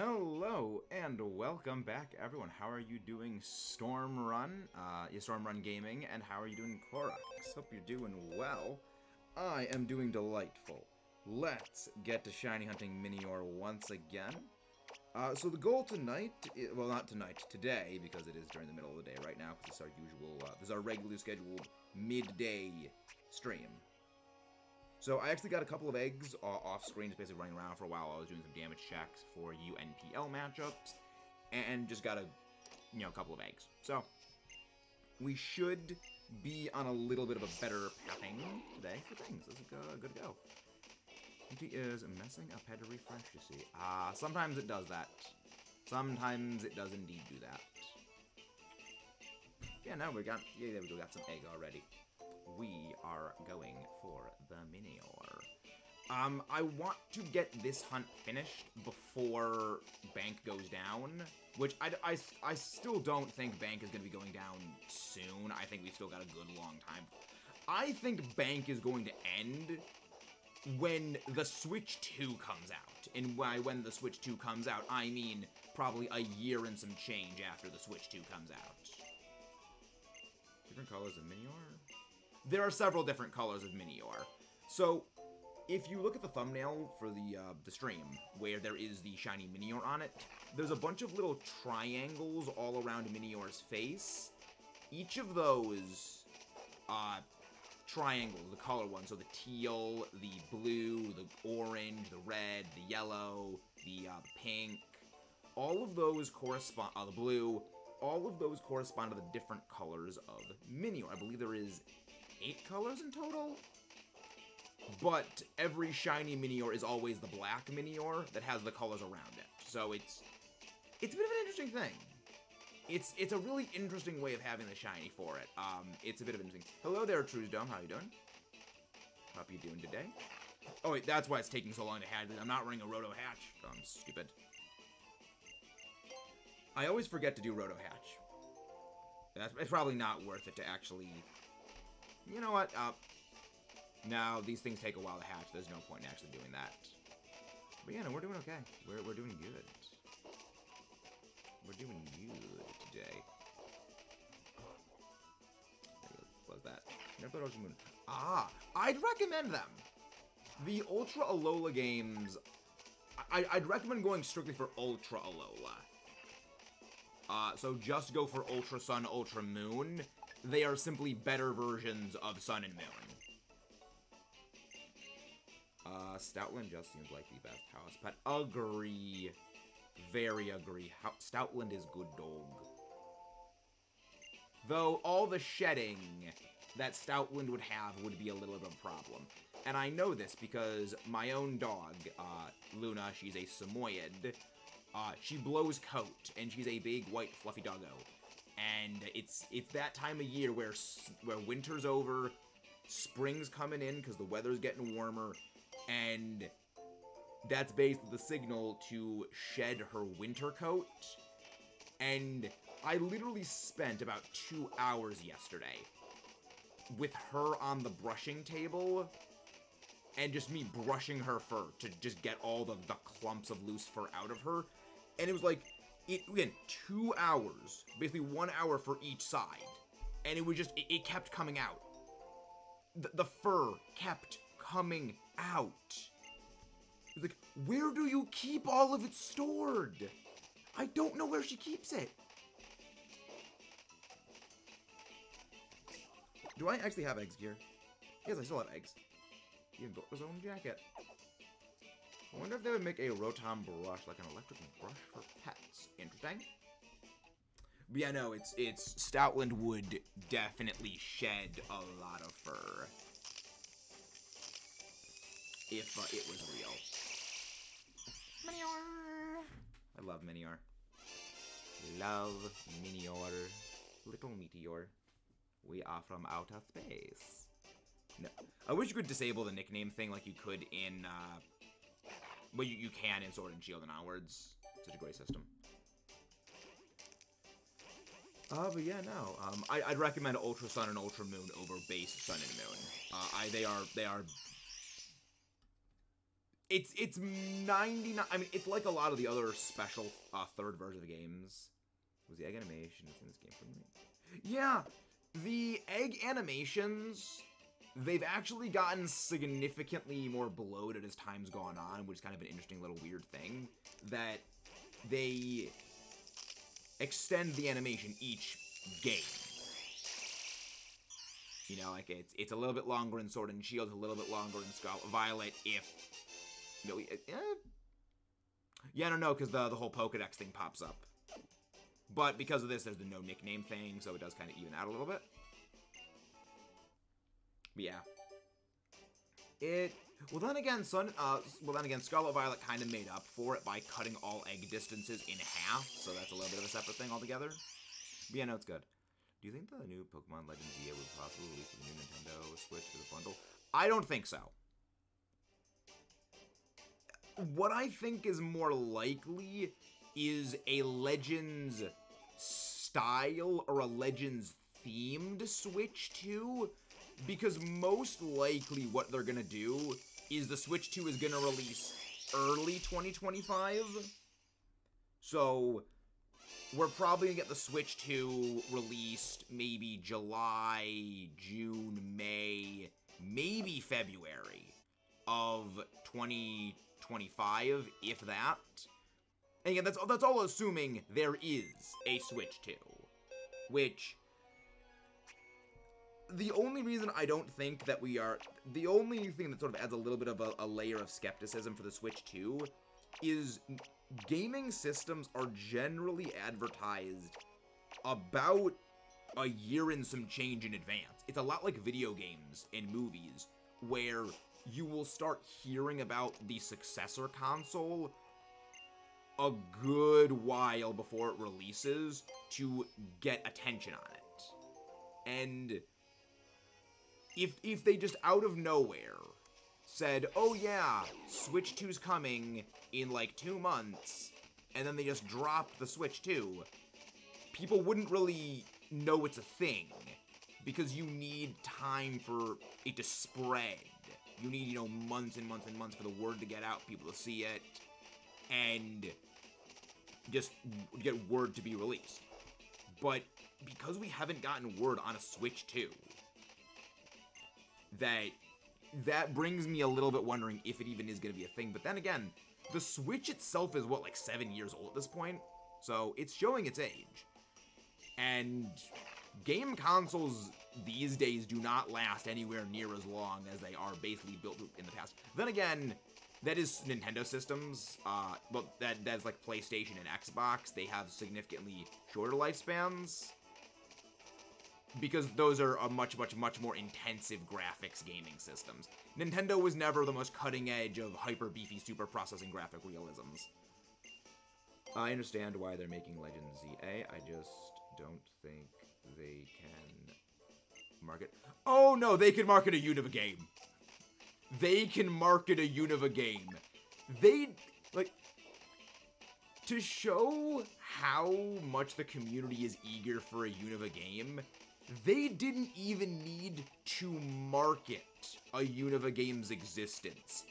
Hello and welcome back, everyone. How are you doing, Storm Run? Storm Run Gaming, and how are you doing, Clorox? Hope you're doing well. I am doing delightful. Let's get to shiny hunting Minior once again. So the goal tonight, well, not tonight, today, because it is during the middle of the day right now, because this is our usual, this is our regularly scheduled midday stream. So I actually got a couple of eggs off screen, just basically running around for a while while I was doing some damage checks for UNPL matchups, and just got a couple of eggs. So we should be on a little bit of a better pathing today for things. This is good to go. It is messing up. Had to refresh, you see. Sometimes it does that. Sometimes it does indeed do that. Yeah, no, there we go, got some egg already. We are going for the Minior. I want to get this hunt finished before Bank goes down, which I still don't think Bank is going to be going down soon. I think we've still got a good long time. I think Bank is going to end when the Switch 2 comes out. And when the Switch 2 comes out, I mean probably a year and some change after the Switch 2 comes out. Different colors of Minior? There are several different colors of Minior. So, if you look at the thumbnail for the stream, where there is the shiny Minior on it, there's a bunch of little triangles all around Minior's face. Each of those triangles, the color ones, so the teal, the blue, the orange, the red, the yellow, the pink, all of those correspond, the blue, all of those correspond to the different colors of Minior. I believe there is 8 colors in total, but every shiny Minior is always the black Minior that has the colors around it. So it's a bit of an interesting thing. It's a really interesting way of having the shiny for it. It's a bit of an interesting. Hello there, Truesdome. How you doing? How you doing today? Oh wait, that's why it's taking so long to hatch. I'm not running a Roto Hatch. I'm stupid. I always forget to do Roto Hatch. It's probably not worth it to actually. You know what? Now these things take a while to hatch. There's no point in actually doing that. But yeah, no, we're doing okay. We're doing good. We're doing good today. Close that. Never Ocean Moon. I'd recommend them. The Ultra Alola games. I'd recommend going strictly for Ultra Alola. So just go for Ultra Sun, Ultra Moon. They are simply better versions of Sun and Moon. Stoutland just seems like the best house pet. Agree. Very agree. Stoutland is good dog. Though all the shedding that Stoutland would have would be a little bit of a problem. And I know this because my own dog, Luna, she's a Samoyed. She blows coat, and she's a big, white, fluffy doggo. And it's that time of year where winter's over, spring's coming in because the weather's getting warmer, and that's basically the signal to shed her winter coat. And I literally spent about 2 hours yesterday with her on the brushing table, and just me brushing her fur to just get all the clumps of loose fur out of her. And it was like, again, 2 hours, basically 1 hour for each side. And it was just, it kept coming out. The fur kept coming out. It was like, where do you keep all of it stored? I don't know where she keeps it. Do I actually have eggs here? Yes, I still have eggs. He even built his own jacket. I wonder if they would make a Rotom brush, like an electric brush for pets. Interesting. But yeah, no, it's Stoutland would definitely shed a lot of fur if it was real. Minior. I love Minior. Love Minior. Little meteor. We are from outer space. No, I wish you could disable the nickname thing like you could in. Well, you can in Sword and Shield and onwards. Such a great system. But yeah, no. I'd recommend Ultra Sun and Ultra Moon over base Sun and Moon. They are It's 99. I mean, it's like a lot of the other special third version of the games. Was the egg animation in this game for me? Yeah, the egg animations, they've actually gotten significantly more bloated as time's gone on, which is kind of an interesting little weird thing, that they extend the animation each game. You know, like, it's a little bit longer in Sword and Shield, a little bit longer in Scarlet Violet, if... No, yeah, no, because the whole Pokedex thing pops up. But because of this, there's the no nickname thing, so it does kind of even out a little bit. But yeah. Well then again, Scarlet Violet kind of made up for it by cutting all egg distances in half, so that's a little bit of a separate thing altogether. But yeah, no, it's good. Do you think the new Pokemon Legends ZA would possibly release the new Nintendo Switch with a bundle? I don't think so. What I think is more likely is a Legends style or a Legends themed Switch 2, because most likely what they're gonna do is the Switch 2 is gonna release early 2025. So we're probably gonna get the Switch 2 released maybe July, June, May, maybe February of 2025, if that. And again, that's all assuming there is a Switch 2, which... The only reason I don't think that the only thing that sort of adds a little bit of a layer of skepticism for the Switch 2 is gaming systems are generally advertised about a year and some change in advance. It's a lot like video games and movies, where you will start hearing about the successor console a good while before it releases to get attention on it. And if they just out of nowhere said, oh yeah, Switch 2's coming in like 2 months, and then they just dropped the Switch 2, people wouldn't really know it's a thing, because you need time for it to spread. You need, months and months and months for the word to get out, people to see it, and just get word to be released. But because we haven't gotten word on a Switch 2, that brings me a little bit wondering if it even is going to be a thing. But then again, the Switch itself is, what, like 7 years old at this point? So it's showing its age. And game consoles these days do not last anywhere near as long as they are basically built in the past. Then again, that is Nintendo systems, but that's like PlayStation and Xbox. They have significantly shorter lifespans, because those are a much, much, much more intensive graphics gaming systems. Nintendo was never the most cutting edge of hyper-beefy, super processing graphic realisms. I understand why they're making Legends ZA, I just don't think they can market... Oh no, they can market a Unova game! They can market a Unova game. They, like... To show how much the community is eager for a Unova game, they didn't even need to market a Unova game's existence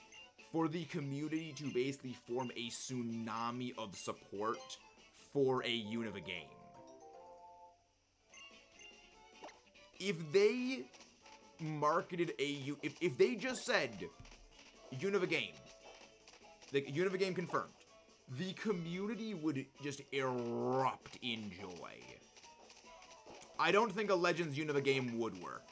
for the community to basically form a tsunami of support for a Unova game. If they marketed if they just said, Unova game, the Unova game confirmed, the community would just erupt in joy. I don't think a Legends Unova game would work.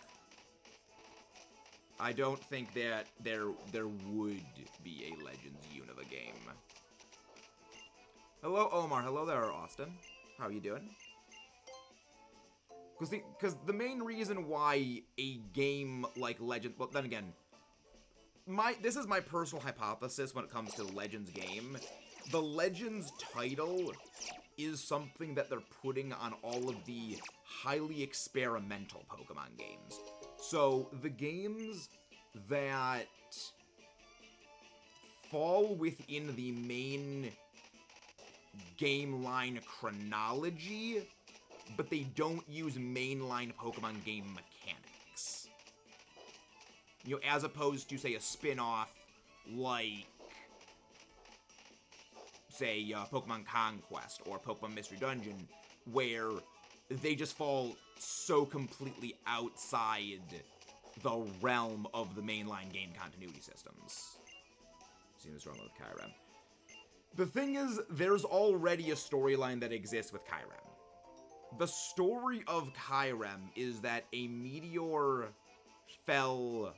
I don't think that there would be a Legends Unova game. Hello, Omar. Hello there, Austin. How are you doing? Because the main reason why a game like Legends... Well, then again, this is my personal hypothesis when it comes to the Legends game. The Legends title is something that they're putting on all of the highly experimental Pokemon games. So, the games that fall within the main game line chronology, but they don't use mainline Pokemon game mechanics. As opposed to, say, a spin-off like say, Pokemon Conquest or Pokemon Mystery Dungeon, where they just fall so completely outside the realm of the mainline game continuity systems. See what's wrong with Kyurem. The thing is, there's already a storyline that exists with Kyurem. The story of Kyurem is that a meteor fell...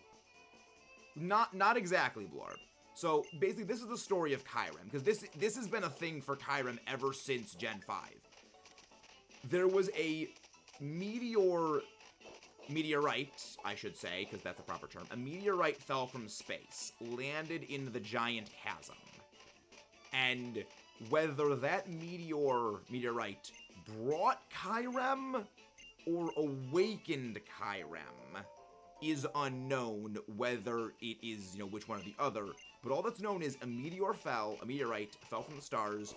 Not exactly, Blorb. So, basically, this is the story of Kyurem, because this has been a thing for Kyurem ever since Gen 5. There was a meteorite, I should say, because that's the proper term. A meteorite fell from space, landed in the giant chasm. And whether that meteorite brought Kyurem or awakened Kyurem is unknown, whether it is, which one or the other. But all that's known is a meteorite fell from the stars,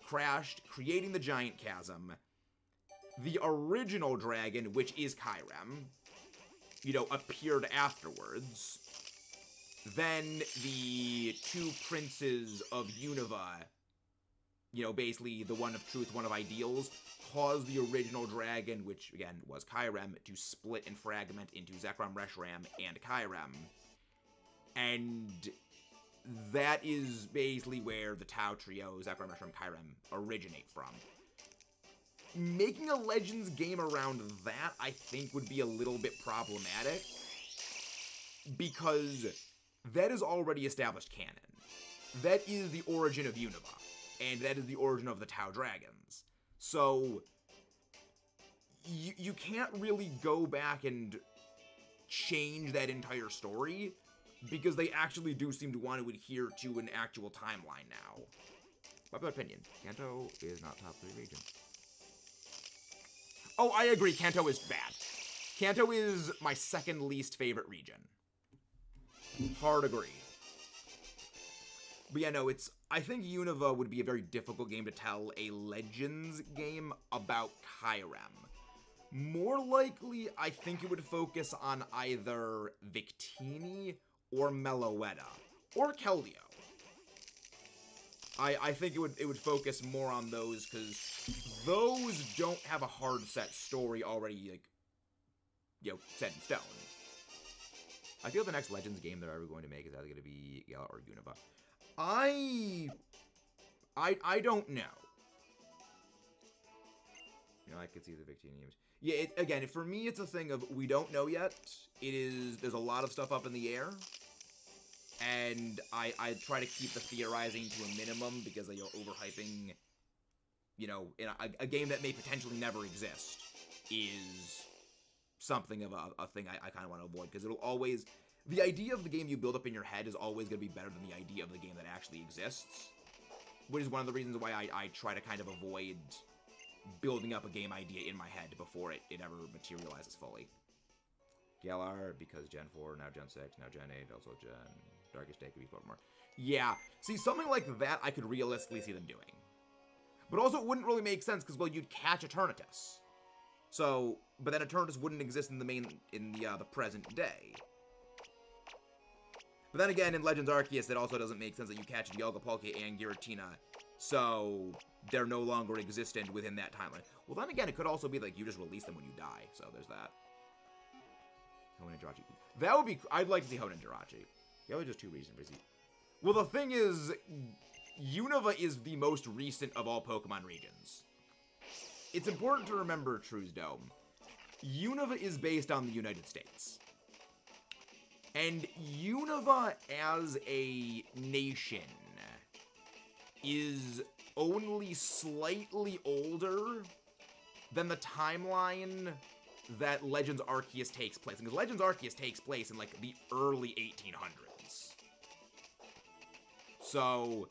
crashed, creating the giant chasm. The original dragon, which is Kyurem, appeared afterwards. Then the two princes of Unova, basically the one of truth, one of ideals, caused the original dragon, which again was Kyurem, to split and fragment into Zekrom, Reshiram, and Kyurem. And that is basically where the Tau trio, Zekrom, Reshiram, Kyurem, originate from. Making a Legends game around that, I think, would be a little bit problematic, because that is already established canon. That is the origin of Unova, and that is the origin of the Tau Dragons. So, you can't really go back and change that entire story, because they actually do seem to want to adhere to an actual timeline now. Popular opinion, Kanto is not top 3 region. Oh, I agree, Kanto is bad. Kanto is my second least favorite region. Hard agree. But yeah, no, I think Unova would be a very difficult game to tell a Legends game about Kyurem. More likely, I think it would focus on either Victini or Meloetta, or Keldeo. I think it would focus more on those, because those don't have a hard set story already, set in stone. I feel the next Legends game they're ever going to make is either going to be Gala or Unova. I don't know. I could see the Victini image. Yeah, again, for me, it's a thing of we don't know yet. There's a lot of stuff up in the air. And I try to keep the theorizing to a minimum, because overhyping, in a game that may potentially never exist is something of a thing I kind of want to avoid, because it'll always... The idea of the game you build up in your head is always going to be better than the idea of the game that actually exists, which is one of the reasons why I try to kind of avoid building up a game idea in my head before it ever materializes fully. Galar, because Gen 4, now Gen 6, now Gen 8, also Gen... Darkest Day could be more. Yeah, see, something like that I could realistically see them doing. But also, it wouldn't really make sense, because, well, you'd catch Eternatus. So, but then Eternatus wouldn't exist in the present day. But then again, in Legends Arceus, it also doesn't make sense that you catch Dialga, Palkia, and Giratina, so they're no longer existent within that timeline. Well, then again, it could also be like you just release them when you die, so there's that. Hoenn and Jirachi. That would be... I'd like to see Hoenn and Jirachi. Yeah, only just 2 reasons. Well, the thing is, Unova is the most recent of all Pokemon regions. It's important to remember, Truesdome. Unova is based on the United States. And Unova as a nation is only slightly older than the timeline that Legends Arceus takes place in. Because Legends Arceus takes place in, the early 1800s. So,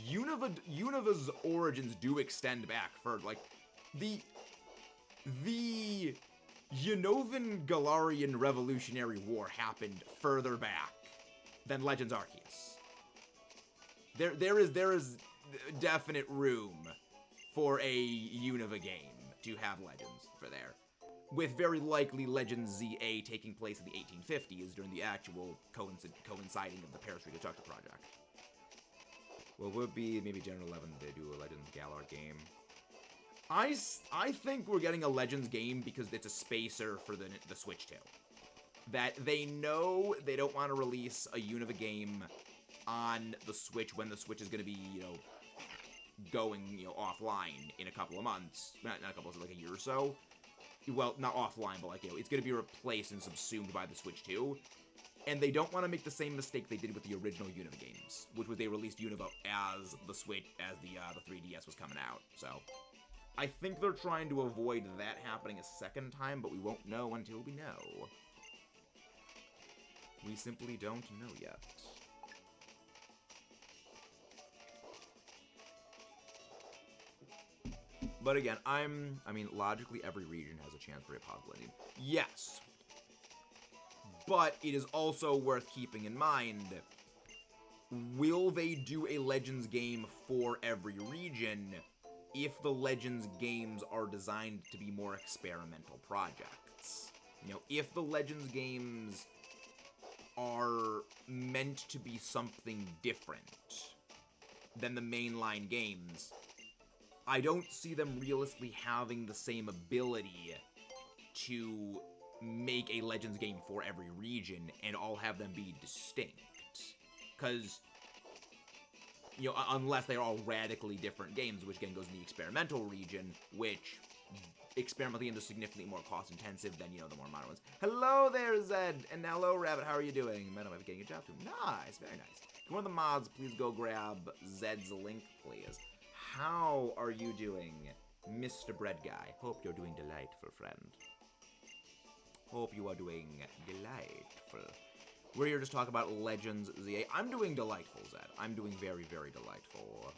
Unova's origins do extend back further. The Unovan Galarian Revolutionary War happened further back than Legends Arceus. There is definite room for a Unova game to have Legends for there. With very likely Legends ZA taking place in the 1850s during the actual coinciding of the Paris Reconstructor Project. Well, would be maybe Gen 11 they do a Legends Galar game. I think we're getting a Legends game because it's a spacer for the Switch too. That they know they don't want to release a Unova game on the Switch when the Switch is going to be, going, offline in a couple of months. Not a couple of, like a year or so. Well, not offline, but like, it's going to be replaced and subsumed by the Switch too. And they don't want to make the same mistake they did with the original Unova games, which was they released Unova as the Switch, as the 3DS was coming out. So I think they're trying to avoid that happening a second time, but we won't know until we know. We simply don't know yet. But again, I mean, logically, every region has a chance for a possible ending. Yes. But it is also worth keeping in mind, will they do a Legends game for every region if the Legends games are designed to be more experimental projects? If the Legends games are meant to be something different than the mainline games, I don't see them realistically having the same ability to make a Legends game for every region and all have them be distinct. Because, unless they're all radically different games, which again goes in the experimental region, which experimental games are significantly more cost-intensive than, the more modern ones. Hello there, Zed! And hello, Rabbit, how are you doing? Man, I'm getting a job too. Nice, very nice. If you're one of the mods, please go grab Zed's link, please. How are you doing, Mr. Bread Guy? Hope you're doing delightful, friend. Hope you are doing delightful. We're here to talk about Legends ZA. I'm doing delightful, Zed. I'm doing very, very delightful.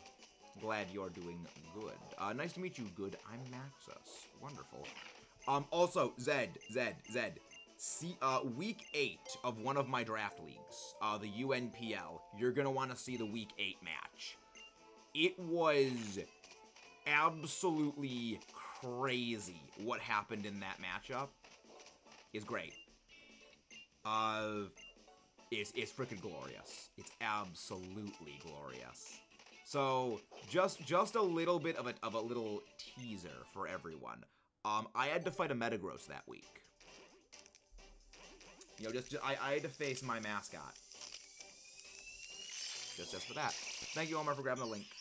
Glad you're doing good. Nice to meet you, good. I'm Maxus. Wonderful. Also, Zed. See, week 8 of one of my draft leagues, the UNPL, you're gonna want to see the week 8 match. It was absolutely crazy what happened in that matchup. It's great. It's freaking glorious. It's absolutely glorious. So, just a little bit of a little teaser for everyone. I had to fight a Metagross that week. I had to face my mascot. Just for that. Thank you, Omar, for grabbing the link.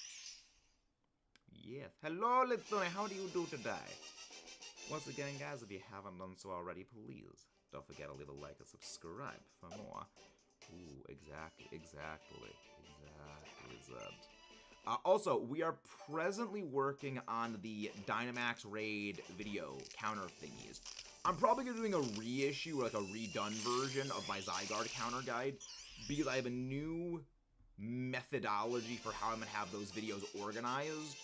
Yes. Hello, Litsune. How do you do today? Once again, guys, if you haven't done so already, please don't forget to leave a like and subscribe for more. Ooh, exactly, Zed. Also, we are presently working on the Dynamax Raid video counter thingies. I'm probably going to be doing a reissue, like a redone version of my Zygarde counter guide, because I have a new methodology for how I'm going to have those videos organized,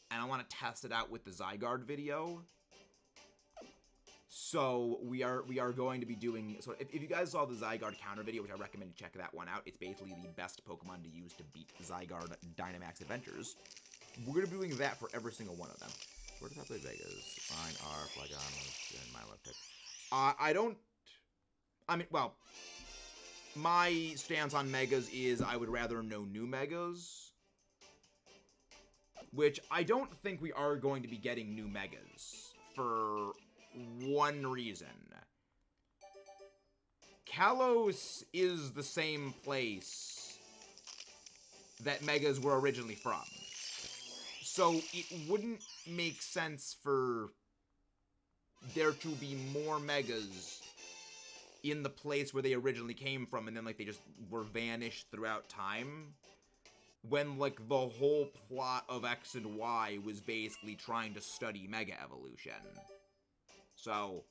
and I want to test it out with the Zygarde video. So we are going to be doing, so if you guys saw the Zygarde counter video, which I recommend you check that one out, it's basically the best Pokemon to use to beat Zygarde Dynamax Adventures. We're going to be doing that for every single one of them. Where does that play Vegas? Mine are Flygon and my left pick. Well, my stance on Megas is I would rather know new Megas, which I don't think we are going to be getting new Megas for one reason. Kalos is the same place that Megas were originally from. So it wouldn't make sense for there to be more Megas in the place where they originally came from, and then, like, they just were vanished throughout time, when, like, the whole plot of X and Y was basically trying to study Mega Evolution. So,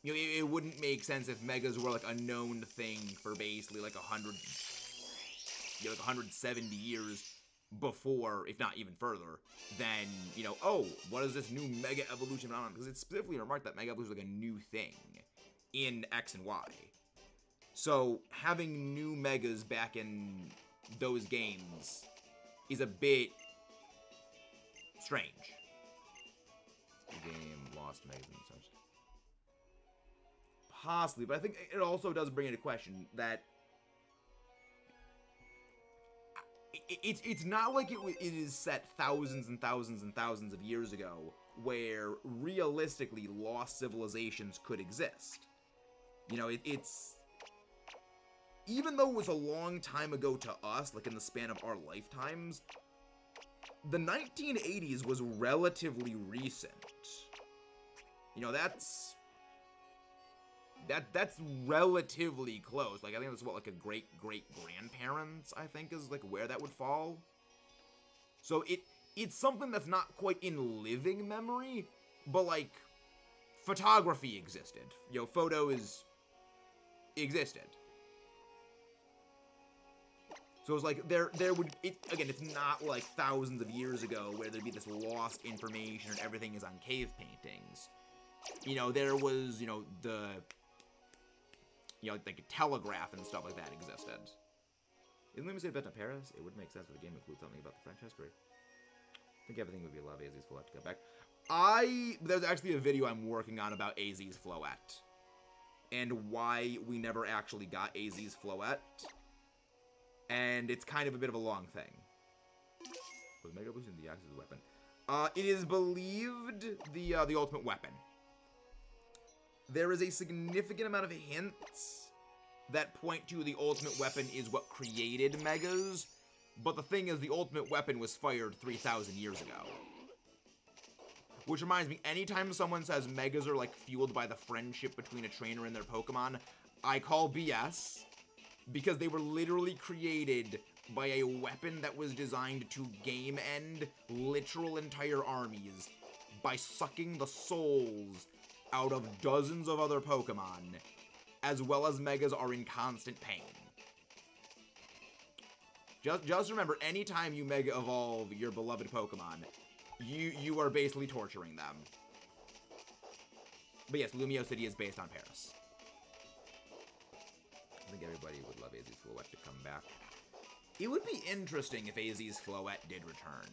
it wouldn't make sense if Megas were, like, a known thing for basically, like, 170 years before, if not even further, then, oh, what is this new Mega Evolution phenomenon? Because it's specifically remarked that Mega Evolution is, like, a new thing in X and Y. So, having new Megas back in those games is a bit strange. The game lost Megas and such. Possibly, but I think it also does bring into question that it's not like it is set thousands and thousands and thousands of years ago, where realistically lost civilizations could exist. You know, it's even though it was a long time ago to us, like in the span of our lifetimes, the 1980s was relatively recent. You know, that's relatively close. Like, I think that's what, like, a great-great-grandparents, I think, is, like, where that would fall. So it's something that's not quite in living memory, but, like, photography existed. You know, photos existed. So it's like, again, it's not like thousands of years ago where there'd be this lost information and everything is on cave paintings. You know, there was, you know, like a telegraph and stuff like that existed. Isn't it about Paris? It would make sense if the game includes something about the French history. I think everything would be a lot of AZ's Floette to go back. There's actually a video I'm working on about AZ's Floette. And why we never actually got AZ's Floette. And it's kind of a bit of a long thing. Was Mega Boost in the Axe as a weapon? It is believed the ultimate weapon. There is a significant amount of hints that point to the ultimate weapon is what created Megas, but the thing is, the ultimate weapon was fired 3,000 years ago. Which reminds me, anytime someone says Megas are like fueled by the friendship between a trainer and their Pokemon, I call BS, because they were literally created by a weapon that was designed to game-end literal entire armies by sucking the souls out of dozens of other Pokemon, as well as Megas are in constant pain. Just remember, anytime you Mega Evolve your beloved Pokemon, you are basically torturing them. But yes, Lumio City is based on Paris. I think everybody would love AZ's Floette to come back. It would be interesting if AZ's Floette did return.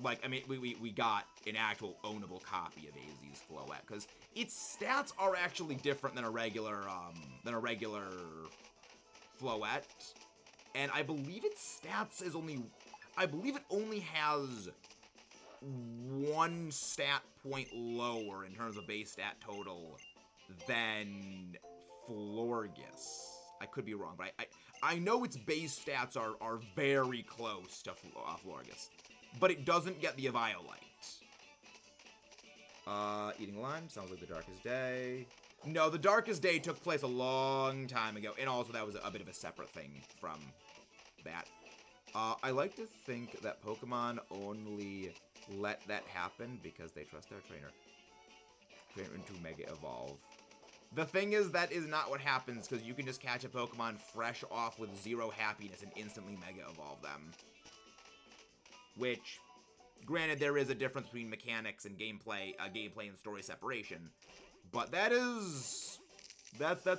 Like, I mean, we got an actual ownable copy of AZ's Floette, because its stats are actually different than a regular Floette. And I believe its stats is I believe it only has one stat point lower in terms of base stat total than Florges. I could be wrong, but I know its base stats are very close to Florges. But it doesn't get the Eviolite. Eating lime, sounds like the Darkest Day. No, the Darkest Day took place a long time ago, and also that was a bit of a separate thing from that. I like to think that Pokemon only let that happen because they trust their trainer. Trainer into Mega Evolve. The thing is, that is not what happens, because you can just catch a Pokemon fresh off with 0 happiness and instantly Mega Evolve them. Which, granted, there is a difference between mechanics and gameplay and story separation, but that's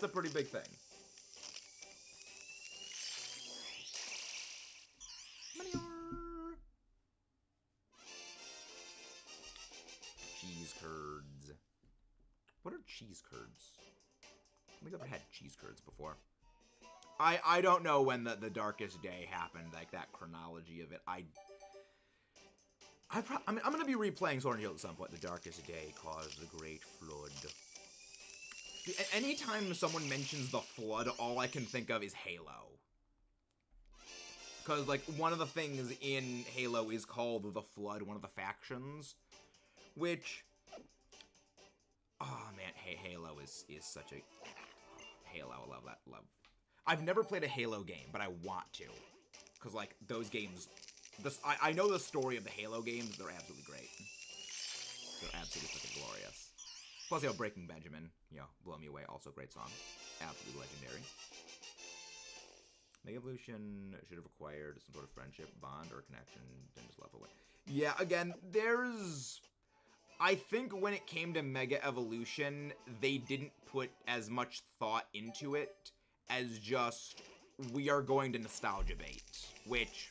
a pretty big thing. Minior. Cheese curds. What are cheese curds? I think I've ever had cheese curds before. I don't know when the Darkest Day happened, like that chronology of it. I'm going to be replaying Sword and Shield at some point. The Darkest Day caused the Great Flood. Anytime someone mentions the Flood, all I can think of is Halo. Because, like, one of the things in Halo is called the Flood, one of the factions. Which... oh, man, Halo is such a... Halo, I love that. I've never played a Halo game, but I want to. Because, like, those games... I know the story of the Halo games. They're absolutely great. They're absolutely fucking glorious. Plus, you know, Breaking Benjamin, you know, Blow Me Away, also a great song. Absolutely legendary. Mega Evolution should have acquired some sort of friendship, bond, or connection, then just left away. Yeah, again, there's... I think when it came to Mega Evolution, they didn't put as much thought into it as just, we are going to nostalgia bait, which...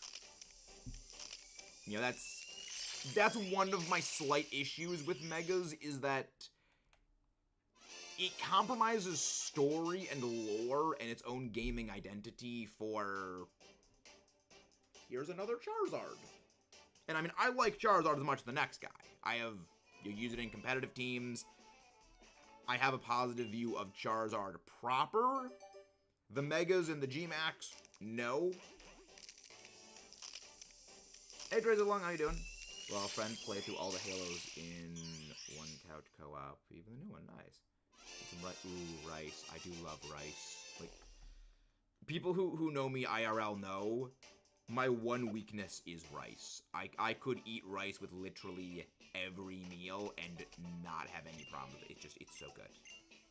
you know, that's one of my slight issues with Megas, is that it compromises story and lore and its own gaming identity for here's another Charizard. And I mean, I like Charizard as much as the next guy. You use it in competitive teams. I have a positive view of Charizard proper. The Megas and the G-Max, no. Hey, Tracer Long, how you doing? Well, friend, play through all the Halos in one couch co-op. Even the new one, nice. Some Rice. I do love Rice. Like, people who know me IRL know my one weakness is rice. I could eat rice with literally every meal and not have any problem with it. It's so good.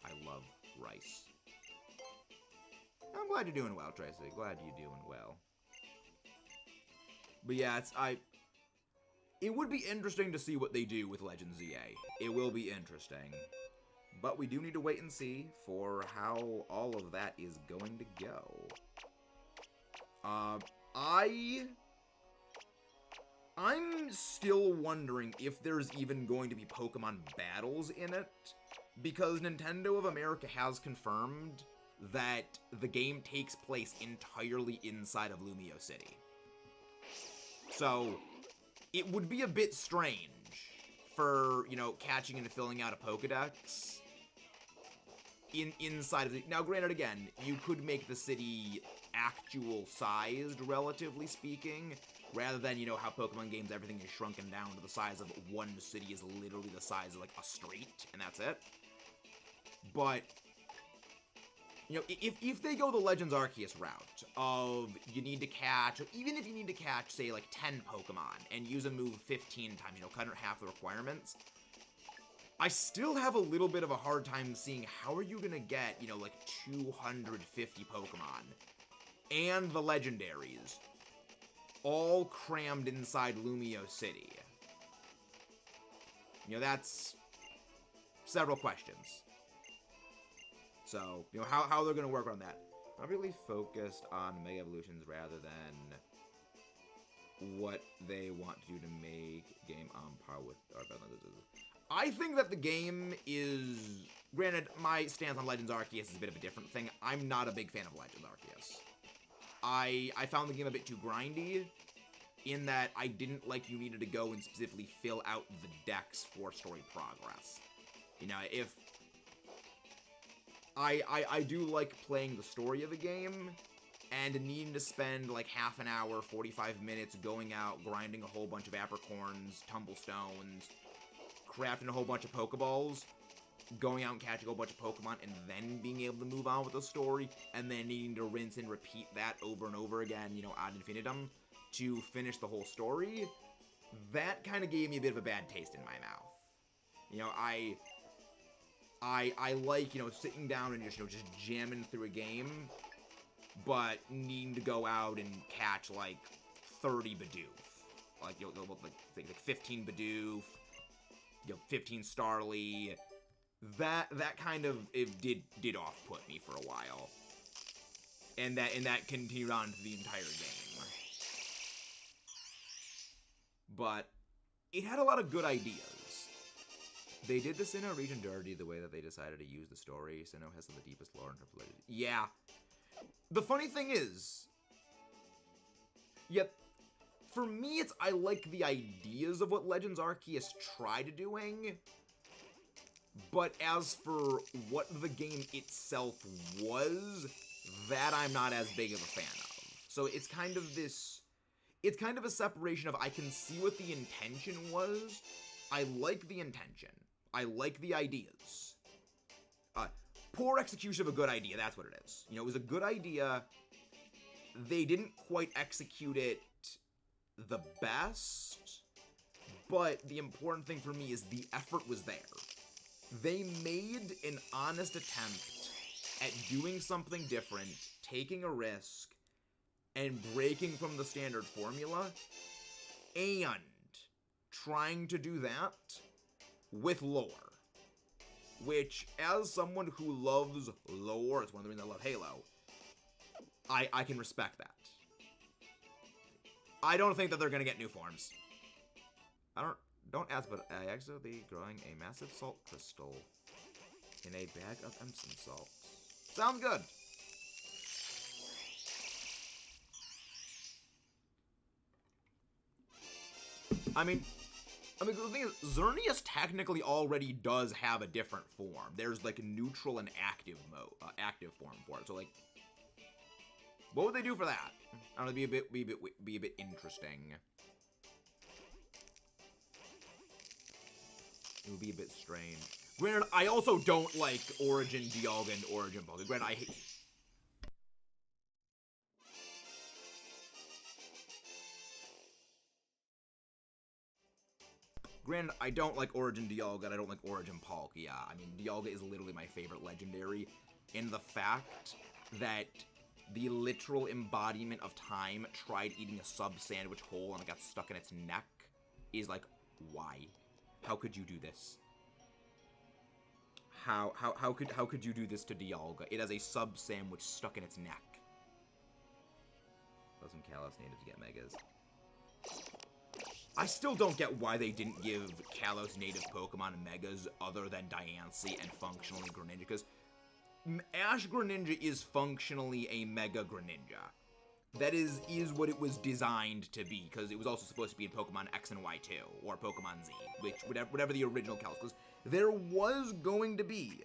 I love rice. I'm glad you're doing well, Tracy. Glad you're doing well. But yeah, it would be interesting to see what they do with Legends ZA. It will be interesting. But we do need to wait and see for how all of that is going to go. I'm still wondering if there's even going to be Pokemon battles in it, because Nintendo of America has confirmed that the game takes place entirely inside of Lumio City. So, it would be a bit strange for, you know, catching and filling out a Pokedex inside of the... Now, granted, again, you could make the city actual sized, relatively speaking, rather than, you know, how Pokemon games, everything is shrunken down to the size of one city is literally the size of, like, a street, and that's it. But, you know, if they go the Legends Arceus route of you need to catch, even if you need to catch, say, like, 10 Pokemon and use a move 15 times, you know, cut it half the requirements, I still have a little bit of a hard time seeing how are you gonna get, you know, like, 250 Pokemon and the legendaries all crammed inside Lumio City. You know, that's several questions. So, you know, how they're going to work on that. I'm really focused on Mega Evolutions rather than what they want to do to make game on par with our I think that the game is... Granted, my stance on Legends Arceus is a bit of a different thing. I'm not a big fan of Legends Arceus. I found the game a bit too grindy, in that I didn't like you needed to go and specifically fill out the decks for story progress. You know, if... I do like playing the story of the game, and needing to spend like half an hour, 45 minutes going out, grinding a whole bunch of apricorns, tumblestones, crafting a whole bunch of Pokeballs, going out and catching a whole bunch of Pokemon, and then being able to move on with the story, and then needing to rinse and repeat that over and over again, you know, ad infinitum, to finish the whole story, that kind of gave me a bit of a bad taste in my mouth. You know, I like, you know, sitting down and just, you know, just jamming through a game, but needing to go out and catch, like, 30 Bidoof. Like, you know, like 15 Bidoof, you know, 15 Starly. That kind of, it did off-put me for a while. And that continued on to the entire game. But it had a lot of good ideas. They did the Sinnoh region dirty the way that they decided to use the story. Sinnoh has some of the deepest lore in terms of legends. Yeah. The funny thing is, yep, for me, I like the ideas of what Legends Arceus tried doing, but as for what the game itself was, that I'm not as big of a fan of. So it's kind of this, it's kind of a separation of I can see what the intention was, I like the intention, I like the ideas. Poor execution of a good idea, that's what it is. You know, it was a good idea, they didn't quite execute it the best, but the important thing for me is the effort was there. They made an honest attempt at doing something different, taking a risk, and breaking from the standard formula, and trying to do that with lore. Which, as someone who loves lore, it's one of the reasons I love Halo, I can respect that. I don't think that they're gonna get new forms. Don't ask, but I accidentally growing a massive salt crystal in a bag of Epsom salts. Sounds good. I mean, the thing is, Xerneas technically already does have a different form. There's, like, neutral and active active form for it. So, like, what would they do for that? I don't know, be a bit interesting. It would be a bit strange. Granted, I also don't like Origin Dialga and Origin Pokemon. Granted, I hate... Granted, I don't like Origin Dialga and I don't like Origin Palkia. I mean, Dialga is literally my favorite legendary. And the fact that the literal embodiment of time tried eating a sub-sandwich whole and it got stuck in its neck is like, why? How could you do this? How could you do this to Dialga? It has a sub-sandwich stuck in its neck. Let some Kalos natives get megas. I still don't get why they didn't give Kalos native Pokemon megas other than Diancie and functionally Greninja, because Ash Greninja is functionally a Mega Greninja. That is what it was designed to be, because it was also supposed to be in Pokemon X and Y 2, or Pokemon Z, which, whatever the original Kalos, because there was going to be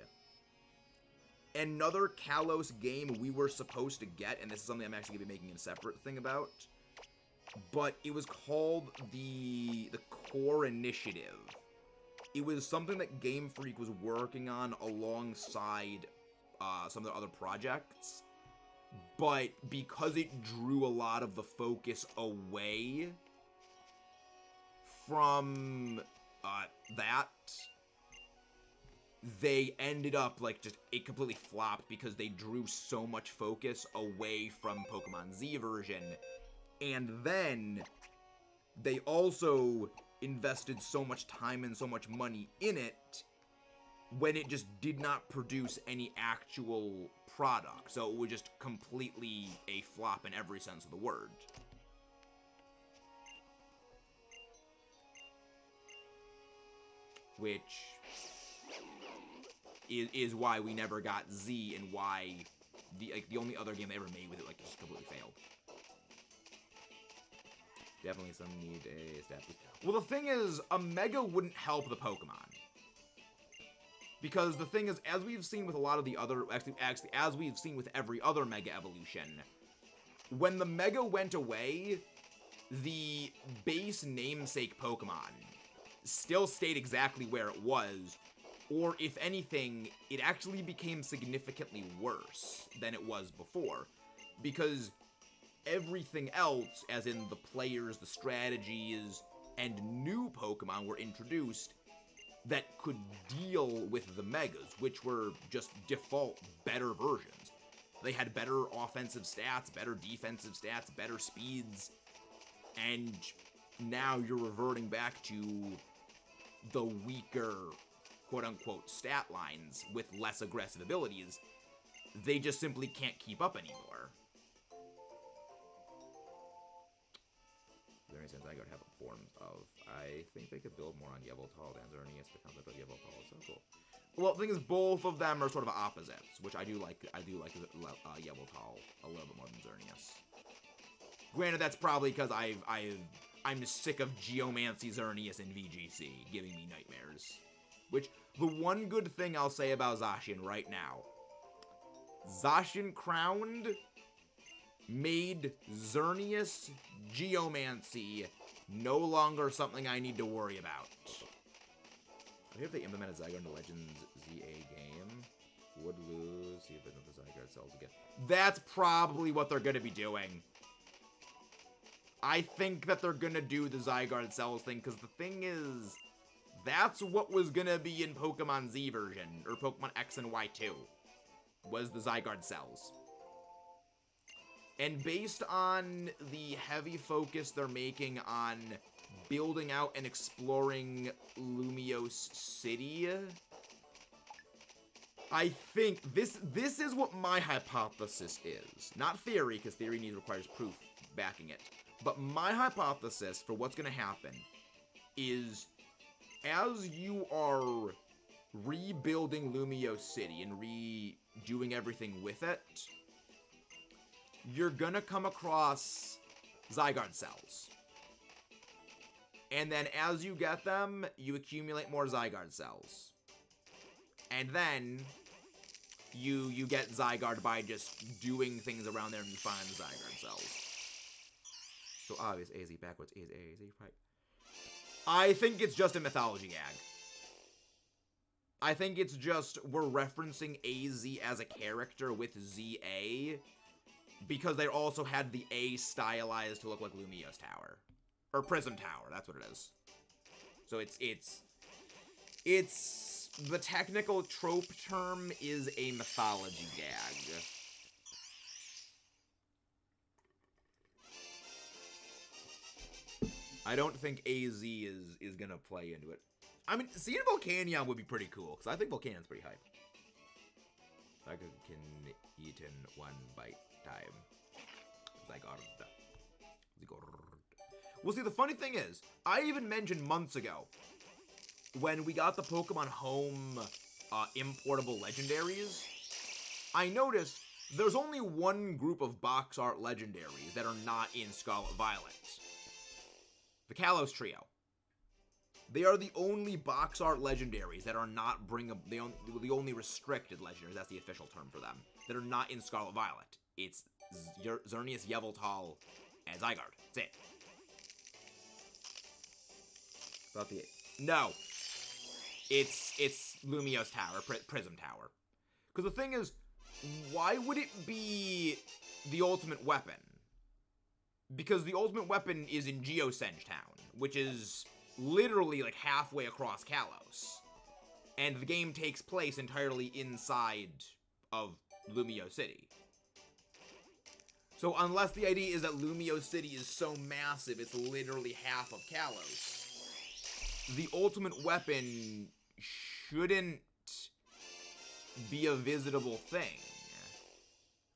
another Kalos game we were supposed to get, and this is something I'm actually going to be making a separate thing about, but it was called the Core Initiative. It was something that Game Freak was working on alongside some of their other projects, but because it drew a lot of the focus away from that, they ended up, like, just, it completely flopped because they drew so much focus away from Pokemon Z version, and then they also invested so much time and so much money in it when it just did not produce any actual product. So it was just completely a flop in every sense of the word. Which is why we never got Z, and why the only other game they ever made with it, like, just completely failed. Definitely some need a stat boost. Well, the thing is, a Mega wouldn't help the Pokemon. Because the thing is, as we've seen with a lot of the other, actually, as we've seen with every other Mega evolution, when the Mega went away, the base namesake Pokemon still stayed exactly where it was, or if anything, it actually became significantly worse than it was before. Because everything else, as in the players, the strategies, and new Pokemon were introduced that could deal with the Megas, which were just default better versions. They had better offensive stats, better defensive stats, better speeds, and now you're reverting back to the weaker, quote-unquote, stat lines with less aggressive abilities. They just simply can't keep up anymore. Is there any sense I could have forms of? I think they could build more on Yveltal than Xerneas. The concept of Yveltal is so cool. Well, the thing is, both of them are sort of opposites, which I do like. I do like Yveltal a little bit more than Xerneas. Granted, that's probably because I'm sick of Geomancy Xerneas in VGC, giving me nightmares. Which, the one good thing I'll say about Zacian right now, Zacian Crowned made Xerneas Geomancy no longer something I need to worry about. I wonder if they implemented Zygarde into Legends ZA game. Would lose, see if they know the Zygarde cells again. That's probably what they're going to be doing. I think that they're going to do the Zygarde cells thing, because the thing is, that's what was going to be in Pokemon Z version, or Pokemon X and Y 2, was the Zygarde cells. And based on the heavy focus they're making on building out and exploring Lumiose City, I think this is what my hypothesis is. Not theory, because theory requires proof backing it. But my hypothesis for what's going to happen is, as you are rebuilding Lumiose City and redoing everything with it, you're gonna come across Zygarde cells. And then as you get them, you accumulate more Zygarde cells. And then you get Zygarde by just doing things around there and you find the Zygarde cells. So obvious, AZ backwards is AZ, right? I think it's just a mythology gag. I think it's just we're referencing AZ as a character with ZA because they also had the A stylized to look like Lumiose Tower. Or Prism Tower, that's what it is. So it's the technical trope term is a mythology gag. I don't think AZ is gonna play into it. I mean, seeing Volcanion would be pretty cool, because I think Volcanion's pretty hype. I can eat in one bite time. Zygarde. Well, see, the funny thing is, I even mentioned months ago, when we got the Pokemon Home importable legendaries, I noticed there's only one group of box art legendaries that are not in Scarlet Violet. The Kalos Trio. They are the only box art legendaries that are not the only restricted legendaries, that's the official term for them, that are not in Scarlet Violet. It's Xerneas, Yveltal, and Zygarde. That's it. About the... No. It's Lumiose Tower, Prism Tower. Because the thing is, why would it be the ultimate weapon? Because the ultimate weapon is in Geosenge Town, which is literally like halfway across Kalos. And the game takes place entirely inside of Lumiose City. So unless the idea is that Lumiose City is so massive it's literally half of Kalos, the ultimate weapon shouldn't be a visitable thing.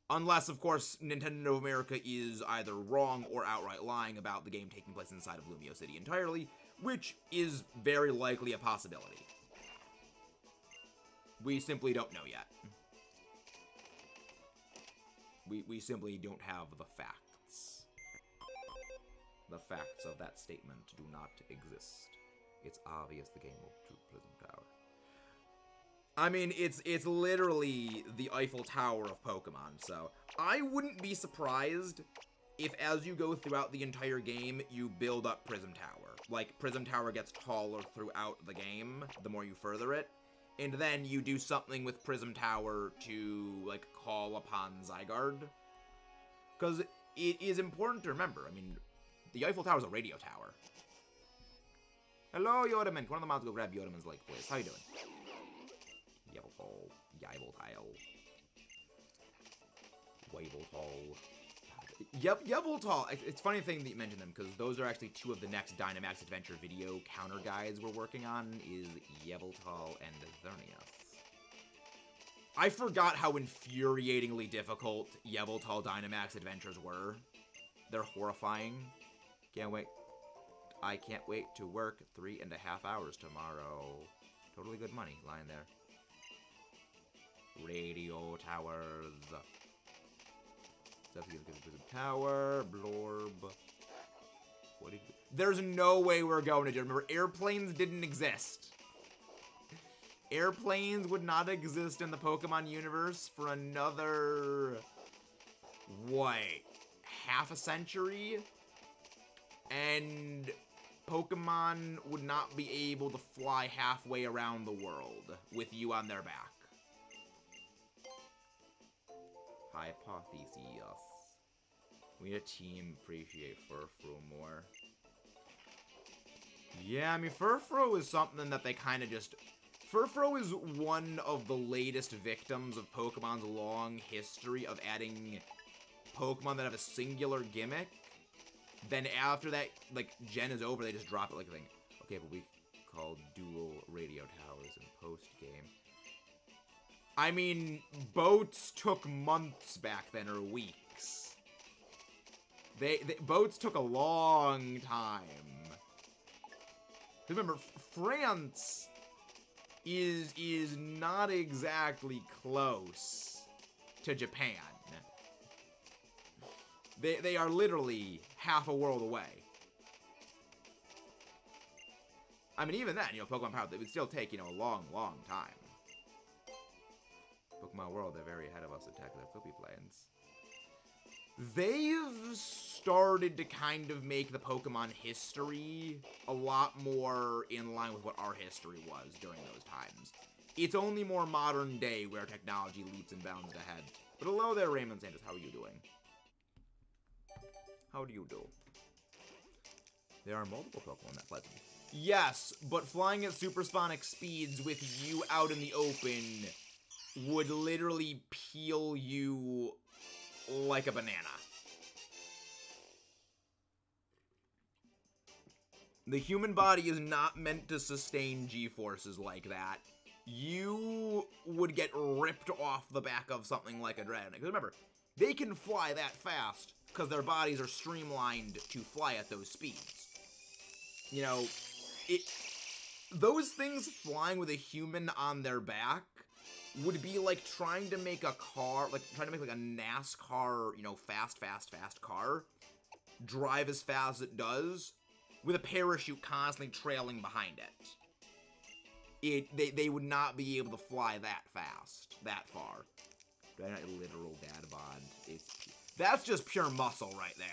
Unless, of course, Nintendo of America is either wrong or outright lying about the game taking place inside of Lumiose City entirely, which is very likely a possibility. We simply don't know yet. We simply don't have the facts. The facts of that statement do not exist. It's obvious the game will do Prism Tower. I mean, it's literally the Eiffel Tower of Pokemon, so I wouldn't be surprised if as you go throughout the entire game, you build up Prism Tower. Like, Prism Tower gets taller throughout the game, the more you further it, and then you do something with Prism Tower to, like, call upon Zygarde. Because it is important to remember, I mean, the Eiffel Tower is a radio tower. Hello, Yodaman. One of the mods go grab Yodaman's leg, please. How you doing? Yveltal. Yveltal. It's funny thing that you mentioned them, because those are actually two of the next Dynamax Adventure video counter guides we're working on, is Yveltal and Xerneas. I forgot how infuriatingly difficult Yveltal Dynamax Adventures were. They're horrifying. Can't wait. I can't wait to work 3.5 hours tomorrow. Totally good money lying there. Radio towers. Tower, Blorb. There's no way we're going to do it. Remember, airplanes didn't exist. Airplanes would not exist in the Pokemon universe for another, what, half a century? And Pokemon would not be able to fly halfway around the world with you on their back. Hypothesis. We need a team appreciate Furfrou more. Yeah, I mean, Furfrou is something that they kind of just... Furfrou is one of the latest victims of Pokemon's long history of adding Pokemon that have a singular gimmick. Then after that, like, gen is over, they just drop it like a thing. Okay, but we call dual radio towers in post-game. I mean, boats took months back then, or weeks. Boats took a long time. Remember, France is not exactly close to Japan. They are literally half a world away. I mean, even then, you know, Pokemon Power, it would still take, you know, a long, long time. Pokemon World, they're very ahead of us at their Flippy plans. They've started to kind of make the Pokemon history a lot more in line with what our history was during those times. It's only more modern day where technology leaps and bounds ahead. But hello there, Raymond Sanders. How are you doing? How do you do? There are multiple Pokemon that fly. Yes, but flying at supersonic speeds with you out in the open would literally peel you like a banana. The human body is not meant to sustain G-forces like that. You would get ripped off the back of something like a dragon. Because remember, they can fly that fast because their bodies are streamlined to fly at those speeds. You know, those things flying with a human on their back would be like trying to make a car, like trying to make like a NASCAR, you know, fast car drive as fast as it does with a parachute constantly trailing behind it. They would not be able to fly that fast, that far. Literal dad bod. That's just pure muscle right there.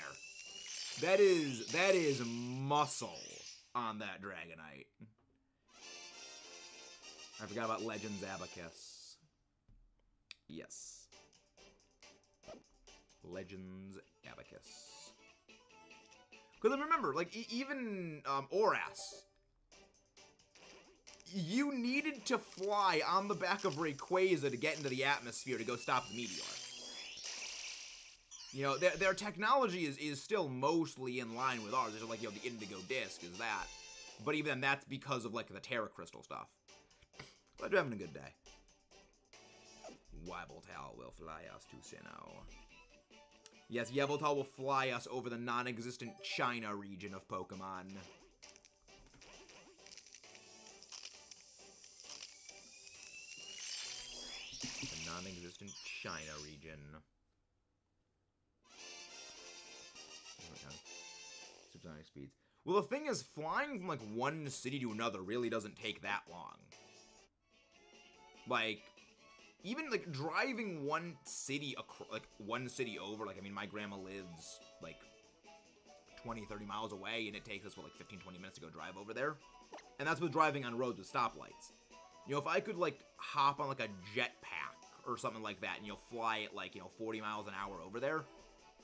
That is muscle on that Dragonite. I forgot about Legends Abacus. Yes. Legends Abacus. Because remember, like, even Oras, you needed to fly on the back of Rayquaza to get into the atmosphere to go stop the Meteor. You know, their technology is still mostly in line with ours. There's like, you know, the Indigo Disc is that. But even then, that's because of, like, the Terra Crystal stuff. But you're having a good day. Yveltal will fly us to Sinnoh. Yes, Yveltal will fly us over the non-existent China region of Pokemon. The non-existent China region. Supersonic speeds. Well, the thing is, flying from, like, one city to another really doesn't take that long. Like, even, like, driving one city over, like, I mean, my grandma lives, like, 20, 30 miles away, and it takes us, what, like, 15, 20 minutes to go drive over there? And that's with driving on roads with stoplights. You know, if I could, like, hop on, like, a jetpack or something like that, and, you know, fly at, like, you know, 40 miles an hour over there,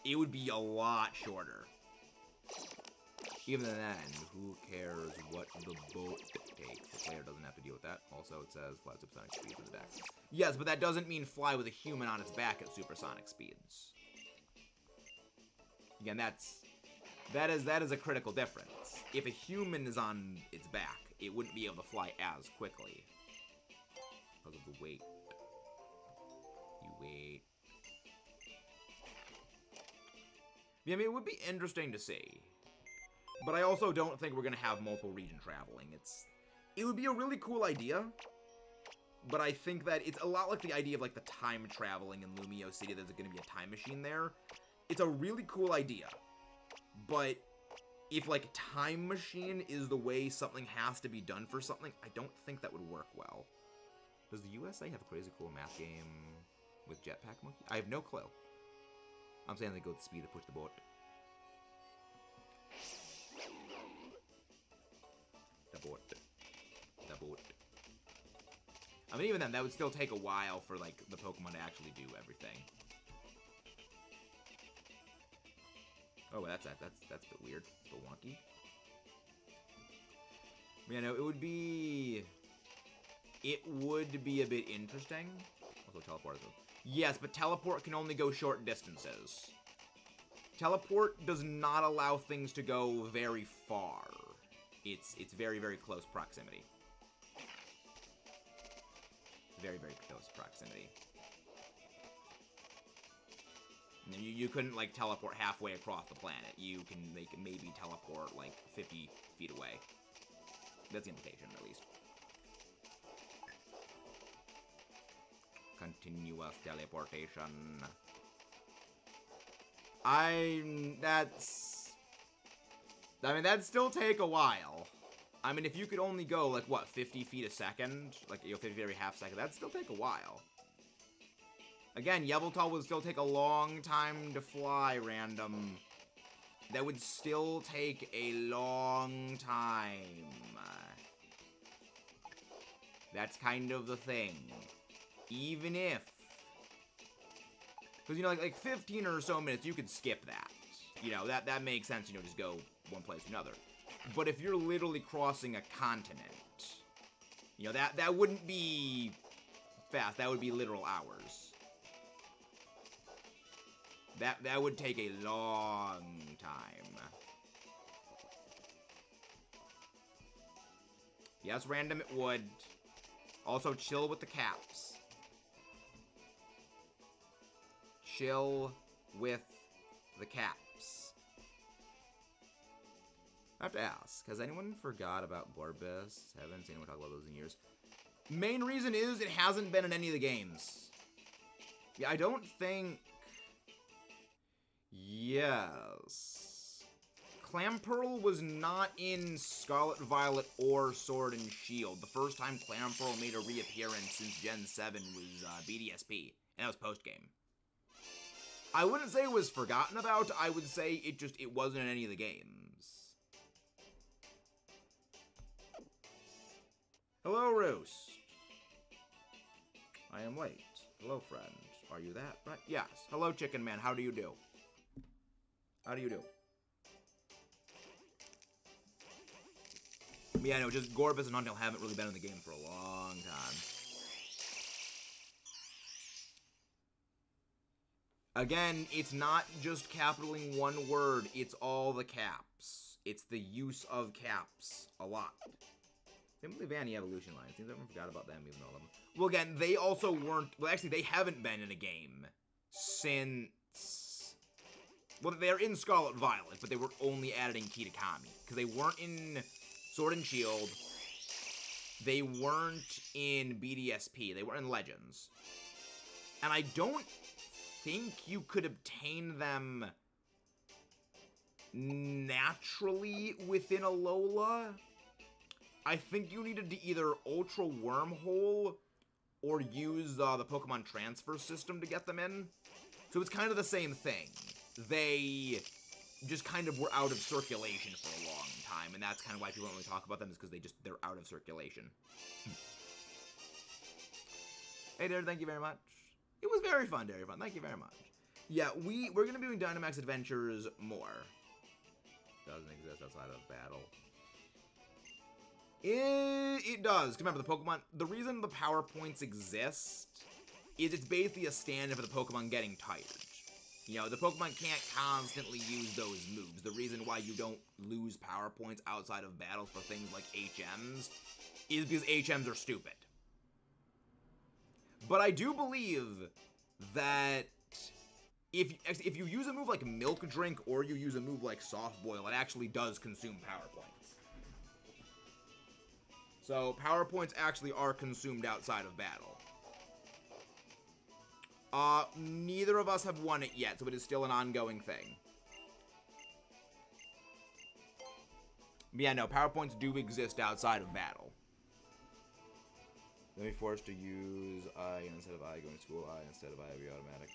it would be a lot shorter. Even then, who cares what the boat takes? The player doesn't have to deal with that. Also, it says fly at supersonic speeds in the deck. Yes, but that doesn't mean fly with a human on its back at supersonic speeds. Again, that is a critical difference. If a human is on its back, it wouldn't be able to fly as quickly because of the weight. You wait. Yeah, I mean, it would be interesting to see. But I also don't think we're going to have multiple region traveling. It would be a really cool idea. But I think that it's a lot like the idea of, like, the time traveling in Lumio City. There's going to be a time machine there. It's a really cool idea. But if, like, time machine is the way something has to be done for something, I don't think that would work well. Does the USA have a crazy cool math game with Jetpack Monkey? I have no clue. I'm saying they go at the speed to push the boat. The boat. I mean, even then, that would still take a while for, like, the Pokemon to actually do everything. Oh, that's a bit weird. It's a bit wonky. Yeah, no, it would be a bit interesting. Also, teleport. Yes, but teleport can only go short distances. Teleport does not allow things to go very far. It's very, very close proximity. Very, very close proximity. And you couldn't, like, teleport halfway across the planet. You can, like, maybe teleport, like, 50 feet away. That's the implication, at least. Continuous teleportation. I mean, that'd still take a while. I mean, if you could only go, like, what, 50 feet a second? Like, 50 feet every half second, that'd still take a while. Again, Yveltal would still take a long time to fly, random. That would still take a long time. That's kind of the thing. Even if... Because, you know, like 15 or so minutes, you could skip that. You know, that makes sense, you know, just go one place to another. But if you're literally crossing a continent, you know, that wouldn't be fast. That would be literal hours. That would take a long time. Yes, random, it would. Also, chill with the caps. Chill with the caps. I have to ask, has anyone forgot about Gorbis? Haven't seen anyone talk about those in years. Main reason is it hasn't been in any of the games. Yeah, I don't think... Yes. Clamperl was not in Scarlet Violet or Sword and Shield. The first time Clamperl made a reappearance since Gen 7 was BDSP, and that was post-game. I wouldn't say it was forgotten about, I would say it wasn't in any of the games. Hello, Roost. I am late. Hello, friend. Are you that? Right? Yes. Hello, Chicken Man. How do you do? How do you do? Yeah, no, just Gorbis and Huntail haven't really been in the game for a long time. Again, it's not just capitaling one word, it's all the caps. It's the use of caps a lot. Simply Vanny Evolution Line. Seems everyone forgot about them, even though them. Well, again, they also weren't... Well, actually, they haven't been in a game since... Well, they're in Scarlet Violet, but they were only added in Kitakami. Because they weren't in Sword and Shield. They weren't in BDSP. They were in Legends. And I don't think you could obtain them naturally within Alola. I think you needed to either Ultra Wormhole or use the Pokemon Transfer System to get them in. So it's kind of the same thing. They just kind of were out of circulation for a long time, and that's kind of why people don't really talk about them, is because they're out of circulation. Hey there, thank you very much. It was very fun, very fun. Thank you very much. Yeah, we're going to be doing Dynamax Adventures more. Doesn't exist outside of battle. It does. Remember, the Pokemon... The reason the Power Points exist is it's basically a stand-in for the Pokemon getting tired. You know, the Pokemon can't constantly use those moves. The reason why you don't lose Power Points outside of battles for things like HMs is because HMs are stupid. But I do believe that if you use a move like Milk Drink or you use a move like Soft Boil, it actually does consume Power Points. So, Power Points actually are consumed outside of battle. Neither of us have won it yet, so it is still an ongoing thing. But yeah, no, Power Points do exist outside of battle. Let me force to use I instead of I going to school, I instead of I be automatic.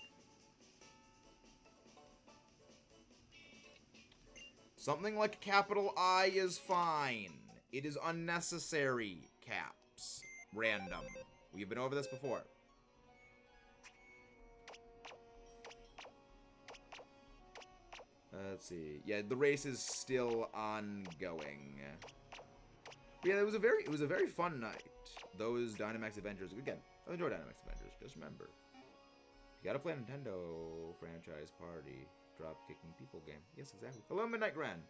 Something like capital I is fine. It is unnecessary, caps. Random. We've been over this before. Let's see. Yeah, the race is still ongoing. But yeah, it was a very fun night. Those Dynamax Adventures. Again, I enjoy Dynamax Adventures. Just remember, you gotta play Nintendo franchise party drop kicking people game. Yes, exactly. Hello, Midnight Grand.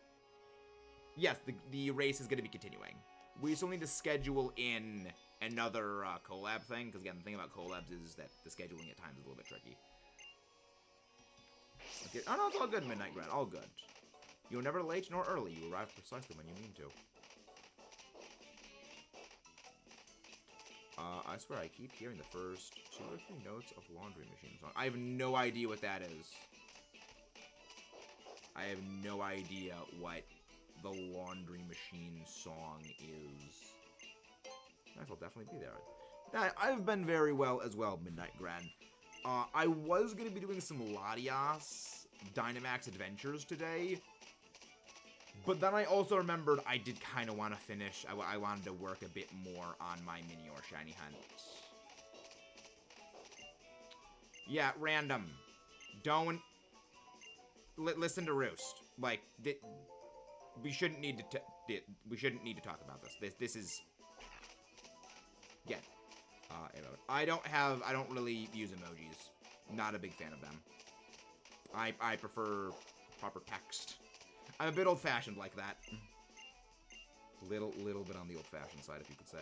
Yes, the race is going to be continuing. We still need to schedule in another collab thing, because again, the thing about collabs is that the scheduling at times is a little bit tricky. Okay. Oh no, it's all good, Midnight Grand. All good. You were never late nor early. You arrived precisely when you mean to. I swear I keep hearing the first 2 or 3 notes of Laundry Machine song. I have no idea what that is. I have no idea what the laundry machine song is. Nice, I'll definitely be there. I've been very well as well, Midnight Grand. I was going to be doing some Latias Dynamax Adventures today, but then I also remembered I did kind of want to finish. I wanted to work a bit more on my Minior Shiny Hunt. Yeah, random. Don't listen to Roost. Like, we shouldn't need to talk about this. This is. Yeah. I don't really use emojis. Not a big fan of them. I prefer proper text. I'm a bit old-fashioned like that. Little bit on the old-fashioned side, if you could say.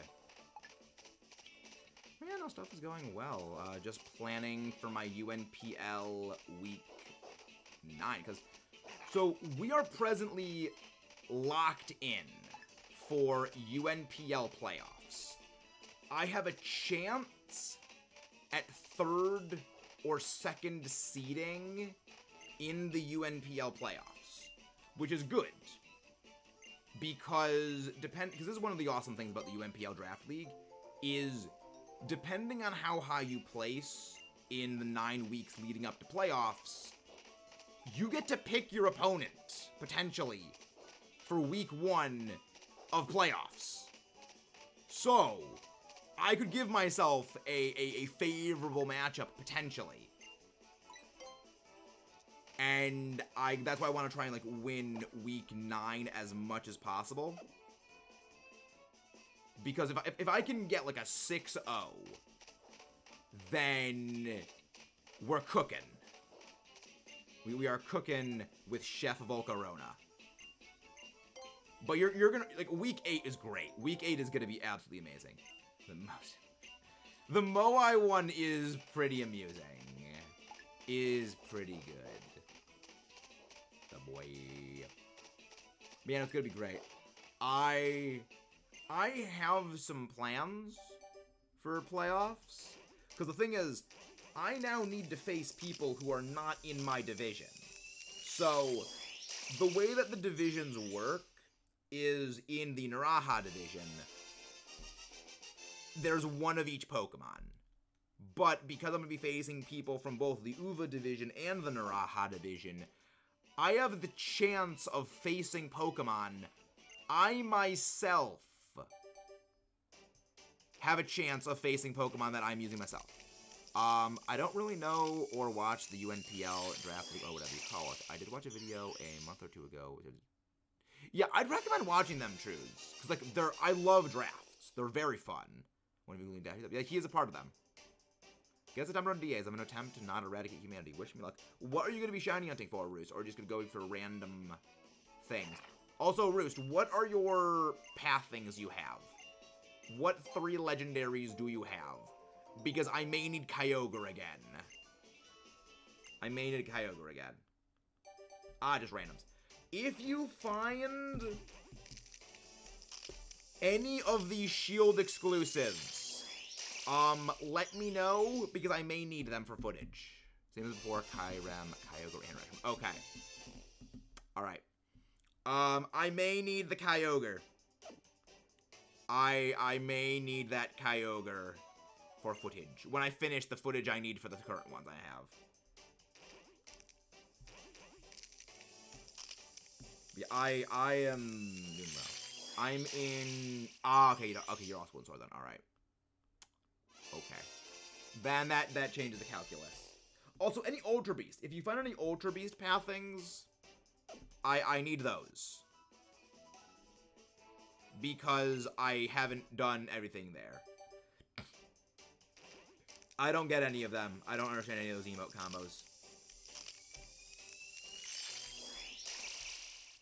Yeah, no, stuff is going well. Just planning for my UNPL week 9, so we are presently locked in for UNPL playoffs. I have a chance at 3rd or 2nd seeding in the UNPL playoffs, which is good. Because this is one of the awesome things about the UNPL Draft League, is depending on how high you place in the 9 weeks leading up to playoffs, you get to pick your opponent, potentially, for week 1 of playoffs. So, I could give myself a favorable matchup, potentially. And that's why I want to try and, like, win week 9 as much as possible. Because if I can get, like, a 6-0, then we're cooking. We are cooking with Chef Volcarona. But you're gonna, like, week 8 is great. Week 8 is gonna be absolutely amazing. The Moai one is pretty amusing. Is pretty good. The boy. Man, it's gonna be great. I have some plans for playoffs. Because the thing is, I now need to face people who are not in my division. So, the way that the divisions work is in the Naraha division, there's one of each Pokemon. But because I'm going to be facing people from both the Uva division and the Naraha division, I have the chance of facing Pokemon I myself have a chance of facing Pokemon that I'm using myself. I don't really know or watch the UNPL draft league, or whatever you call it. I did watch a video a month or 2 ago. Yeah, I'd recommend watching them, Trues. Because, like, I love drafts. They're very fun. Yeah, he is a part of them. Get September on DAs. I'm going to attempt to not eradicate humanity. Wish me luck. What are you going to be shiny hunting for, Roost? Or just going to go for random things? Also, Roost, what are your path things you have? What 3 legendaries do you have? Because I may need Kyogre again. Just randoms. If you find any of these Shield exclusives, let me know, because I may need them for footage. Same as before, Kyurem, Kyogre, and Reshiram. Okay. Alright. I may need the Kyogre. I may need that Kyogre for footage. When I finish the footage I need for the current ones I have. Yeah, I am doing well. I'm in... okay, you're also in Sword then. Alright. Okay. Then that changes the calculus. Also, any Ultra Beast. If you find any Ultra Beast pathings, I need those. Because I haven't done everything there. I don't get any of them. I don't understand any of those emote combos.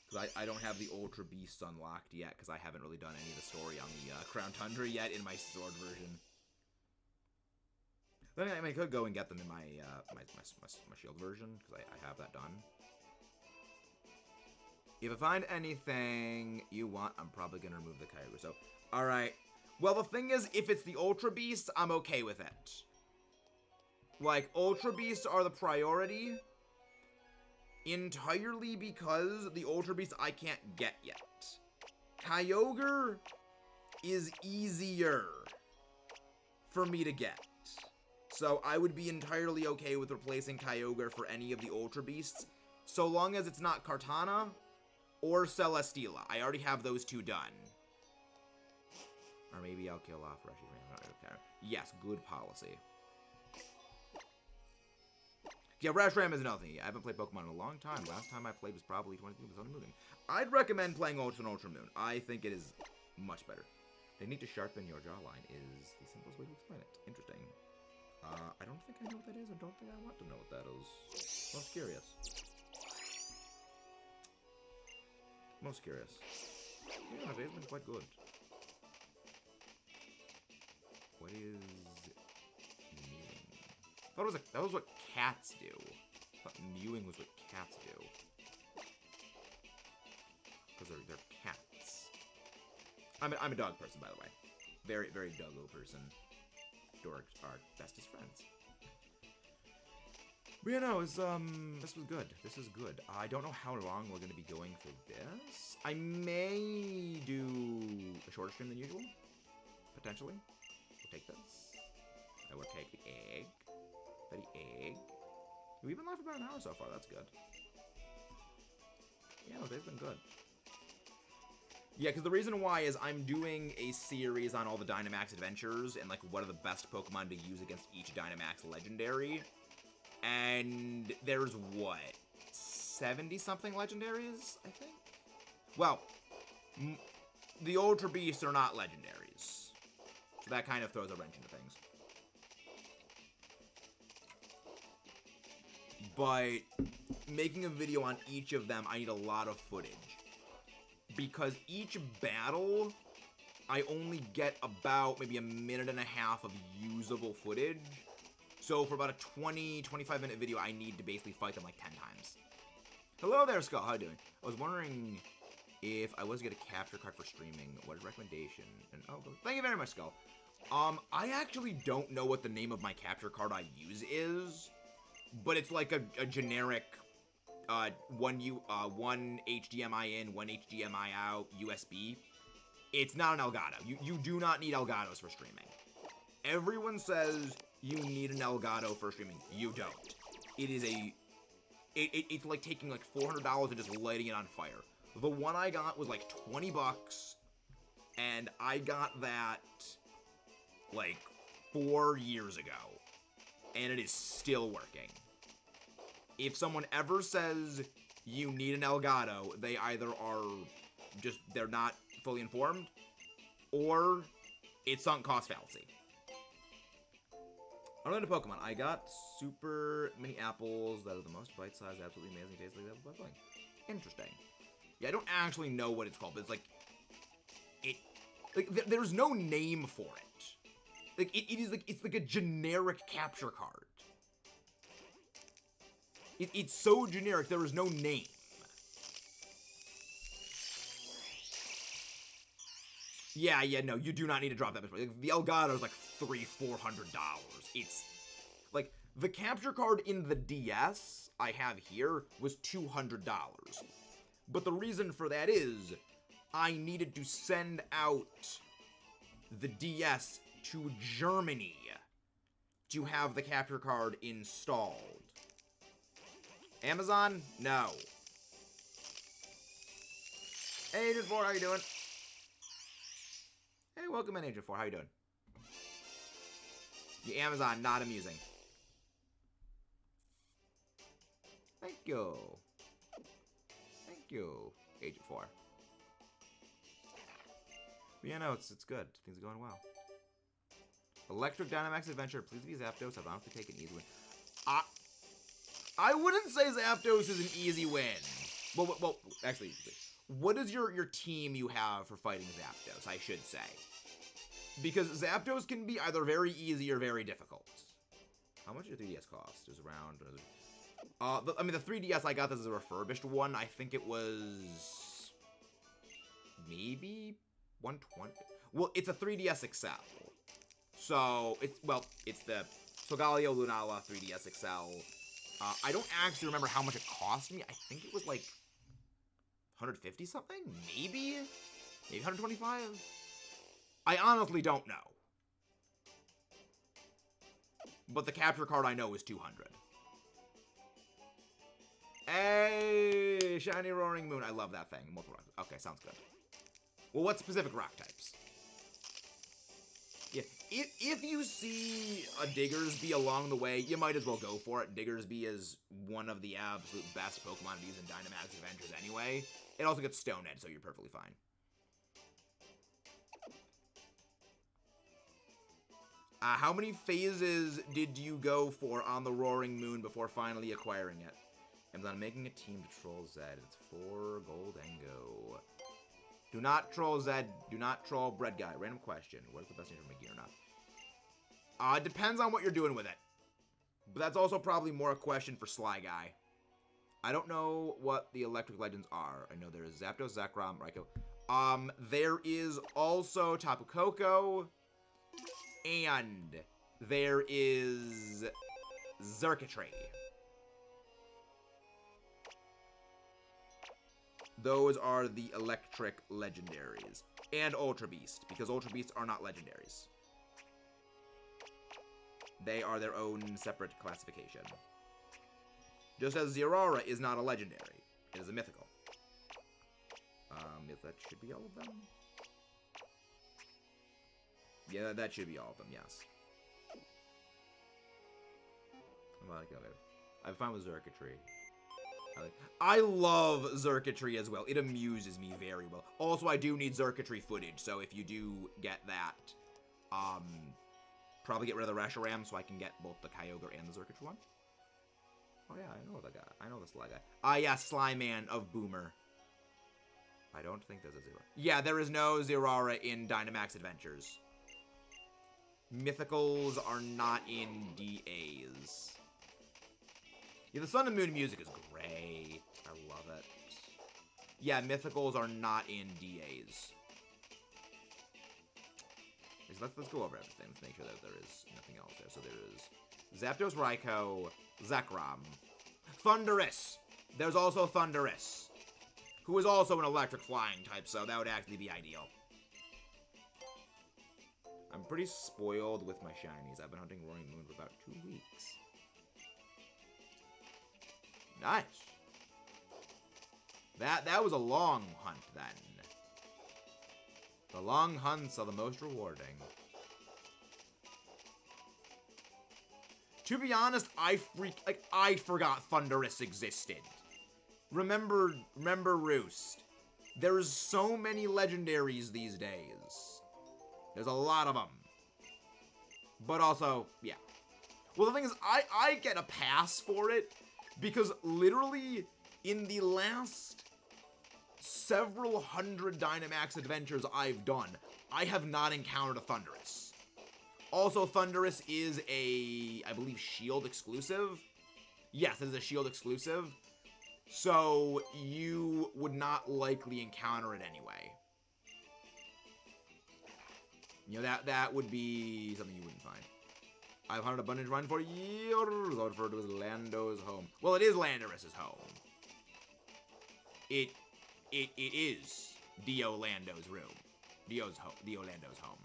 Because I don't have the Ultra Beasts unlocked yet, because I haven't really done any of the story on the Crown Tundra yet in my Sword version. Then I mean, I could go and get them in my my Shield version, because I have that done. If I find anything you want, I'm probably going to remove the Kyogre. So, alright. Well, the thing is, if it's the Ultra Beasts, I'm okay with it. Like, Ultra Beasts are the priority entirely because the Ultra Beast I can't get yet. Kyogre is easier for me to get. So I would be entirely okay with replacing Kyogre for any of the Ultra Beasts, so long as it's not Kartana or Celesteela. I already have those two done. Or maybe I'll kill off Reshiram. Okay. Yes, good policy. Yeah, Reshiram is another thing. I haven't played Pokemon in a long time. Last time I played was probably 23 with Sun and Moon. I'd recommend playing Ultra and Ultra Moon. I think it is much better. They need to sharpen your jawline is the simplest way to explain it. Interesting. I don't think I know what that is. I don't think I want to know what that is. Most curious. Most curious. Yeah, they've been quite good. What is mewing? I thought that was what cats do. I thought mewing was what cats do. Because they're cats. I'm a dog person, by the way. Very, very doggo person. Dogs are bestest friends. But yeah, no, this was good. This is good. I don't know how long we're going to be going for this. I may do a shorter stream than usual. Potentially. We'll take this. I will take the egg. The egg. We've been live for about an hour so far. That's good. Yeah, no, today's been good. Yeah, because the reason why is I'm doing a series on all the Dynamax adventures and, like, what are the best Pokemon to use against each Dynamax legendary. And there's, what, 70-something legendaries, I think? Well, the Ultra Beasts are not legendaries. So that kind of throws a wrench into things. But making a video on each of them, I need a lot of footage. Because each battle, I only get about maybe a minute and a half of usable footage. So for about a 20-25 minute video, I need to basically fight them like 10 times. Hello there, Skull. How you doing? I was wondering if I was to get a capture card for streaming. What is recommendation? And oh, thank you very much, Skull. I actually don't know what the name of my capture card I use is, but it's like a generic one HDMI in, one HDMI out, USB. It's not an Elgato. You do not need Elgatos for streaming. Everyone says you need an Elgato for streaming. You don't. It is it's like taking like $400 and just lighting it on fire. The one I got was like 20 bucks, and I got that like 4 years ago, and it is still working. If someone ever says you need an Elgato, they either are just, they're not fully informed, or it's sunk cost fallacy. Unrelated to Pokemon, I got super mini apples that are the most bite-sized, absolutely amazing, taste like that bubbling. Interesting. Yeah, I don't actually know what it's called, but it's like, there's no name for it. Like, it's like a generic capture card. It's so generic, there is no name. Yeah, no, you do not need to drop that much money. Like, the Elgato is like $300-400. It's, like, the capture card in the DS I have here was $200. But the reason for that is, I needed to send out the DS to Germany to have the capture card installed. Amazon? No. Hey, Agent 4, how you doing? Hey, welcome in, Agent 4, how you doing? The Amazon, not amusing. Thank you. Thank you, Agent 4. But yeah, no, it's good. Things are going well. Electric Dynamax Adventure, please be Zapdos. I've honestly taken easy win. I wouldn't say Zapdos is an easy win. Well, actually, what is your team you have for fighting Zapdos, I should say? Because Zapdos can be either very easy or very difficult. How much does your 3DS cost? Is around... I mean, the 3DS, I got this as a refurbished one. I think it was... maybe... 120? Well, it's a 3DS XL. So, it's the Solgaleo Lunala 3DS XL. I don't actually remember how much it cost me. I think it was like 150 something? Maybe? Maybe 125? I honestly don't know. But the capture card I know is 200. Hey, Shiny Roaring Moon. I love that thing. Multiple rock. Okay, sounds good. Well, what specific rock types? Yeah, if you see a Diggersby along the way, you might as well go for it. Diggersby is one of the absolute best Pokemon to use in Dynamax Adventures anyway. It also gets Stone Edge, so you're perfectly fine. How many phases did you go for on the Roaring Moon before finally acquiring it? I'm on making a team to troll Zed. It's 4 gold and go. Do not troll Zed. Do not troll Bread Guy. Random question. What is the best name for Minior or not? It depends on what you're doing with it. But that's also probably more a question for Sly Guy. I don't know what the electric legends are. I know there is Zapdos, Zekrom, Raikou. There is also Tapu Koko. And there is Xurkitree. Those are the electric legendaries. And Ultra Beast, because Ultra Beasts are not legendaries. They are their own separate classification. Just as Zeraora is not a legendary. It is a mythical. If that should be all of them? Yeah, that should be all of them, yes. I'm fine with Xurkitree. I love Xurkitree as well. It amuses me very well. Also, I do need Xurkitree footage, so if you do get that, probably get rid of the Reshiram so I can get both the Kyogre and the Xurkitree one. Oh yeah, I know that guy. I know the Sly guy. Yeah, Slyman of Boomer. I don't think there's a Zeraora. Yeah, there is no Zeraora in Dynamax Adventures. Mythicals are not in DAs. Yeah, the Sun and Moon music is great. I love it. Yeah, Mythicals are not in DAs. So let's go over everything. Let's make sure that there is nothing else there. So there is Zapdos, Raikou, Zekrom, Thundurus. There's also Thundurus, who is also an electric flying type, so that would actually be ideal. I'm pretty spoiled with my shinies. I've been hunting Roaring Moon for about 2 weeks. Nice. That was a long hunt then. The long hunts are the most rewarding. To be honest, I forgot Thundurus existed. Remember Roost. There's so many legendaries these days. There's a lot of them. But also, yeah. Well, the thing is, I get a pass for it because literally in the last several hundred Dynamax Adventures I've done, I have not encountered a Thundurus. Also, Thundurus is a, I believe, Shield exclusive. Yes, it is a Shield exclusive. So, you would not likely encounter it anyway. You know, that would be something you wouldn't find. I've hunted Abundant Run for years. I would refer to as Lando's home. Well, it is Landorus's home. It is Dio Lando's room. Dio Lando's home.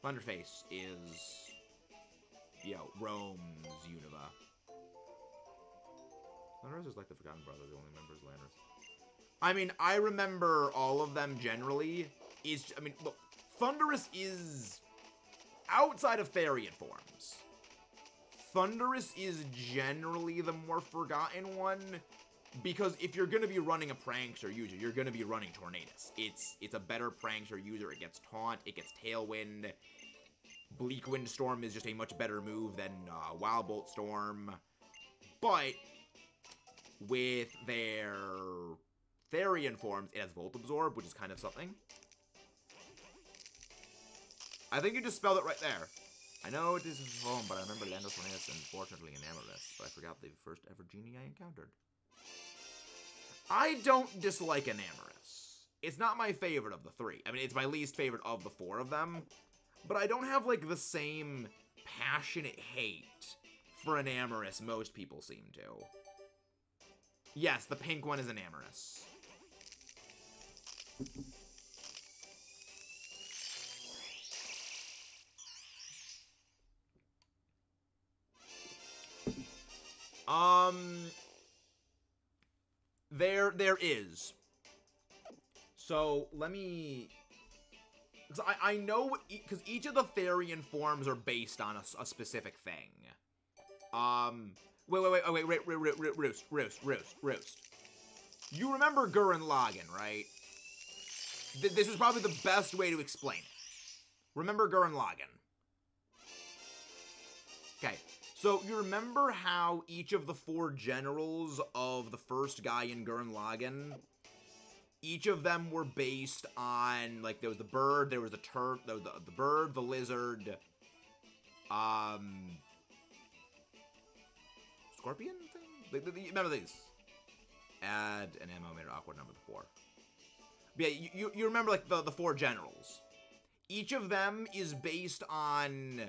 Thunderface is, you know, Rome's Unova. Landorus is like the Forgotten Brother. The only member is Landorus. I mean, I remember all of them generally. Look, Thundurus is outside of Therian forms. Thundurus is generally the more forgotten one, because if you're going to be running a Prankster user, you're going to be running Tornadus. It's a better Prankster user. It gets Taunt, it gets Tailwind. Bleak Wind Storm is just a much better move than Wild Bolt Storm. But with their Therian forms, it has Volt Absorb, which is kind of something. I think you just spelled it right there. I know it is his home, but I remember Landos Tornadus and fortunately Enamorus, but I forgot the first ever genie I encountered. I don't dislike Enamorus. It's not my favorite of the 3. I mean, it's my least favorite of the 4 of them, but I don't have, like, the same passionate hate for an Amorous, most people seem to. Yes, the pink one is an Amorous. There is. So, let me... Because I know... Because each of the Therian forms are based on a specific thing. Wait, Roost. You remember Gurren Lagann, right? This is probably the best way to explain it. Remember Gurren Lagann? Okay. So, you remember how each of the 4 generals of the first guy in Gurren Lagann, each of them were based on, like, there was the bird, there was the the bird, the lizard, scorpion thing? Remember these? Add an ammo made an awkward number to 4. But yeah, you remember, like, the 4 generals. Each of them is based on...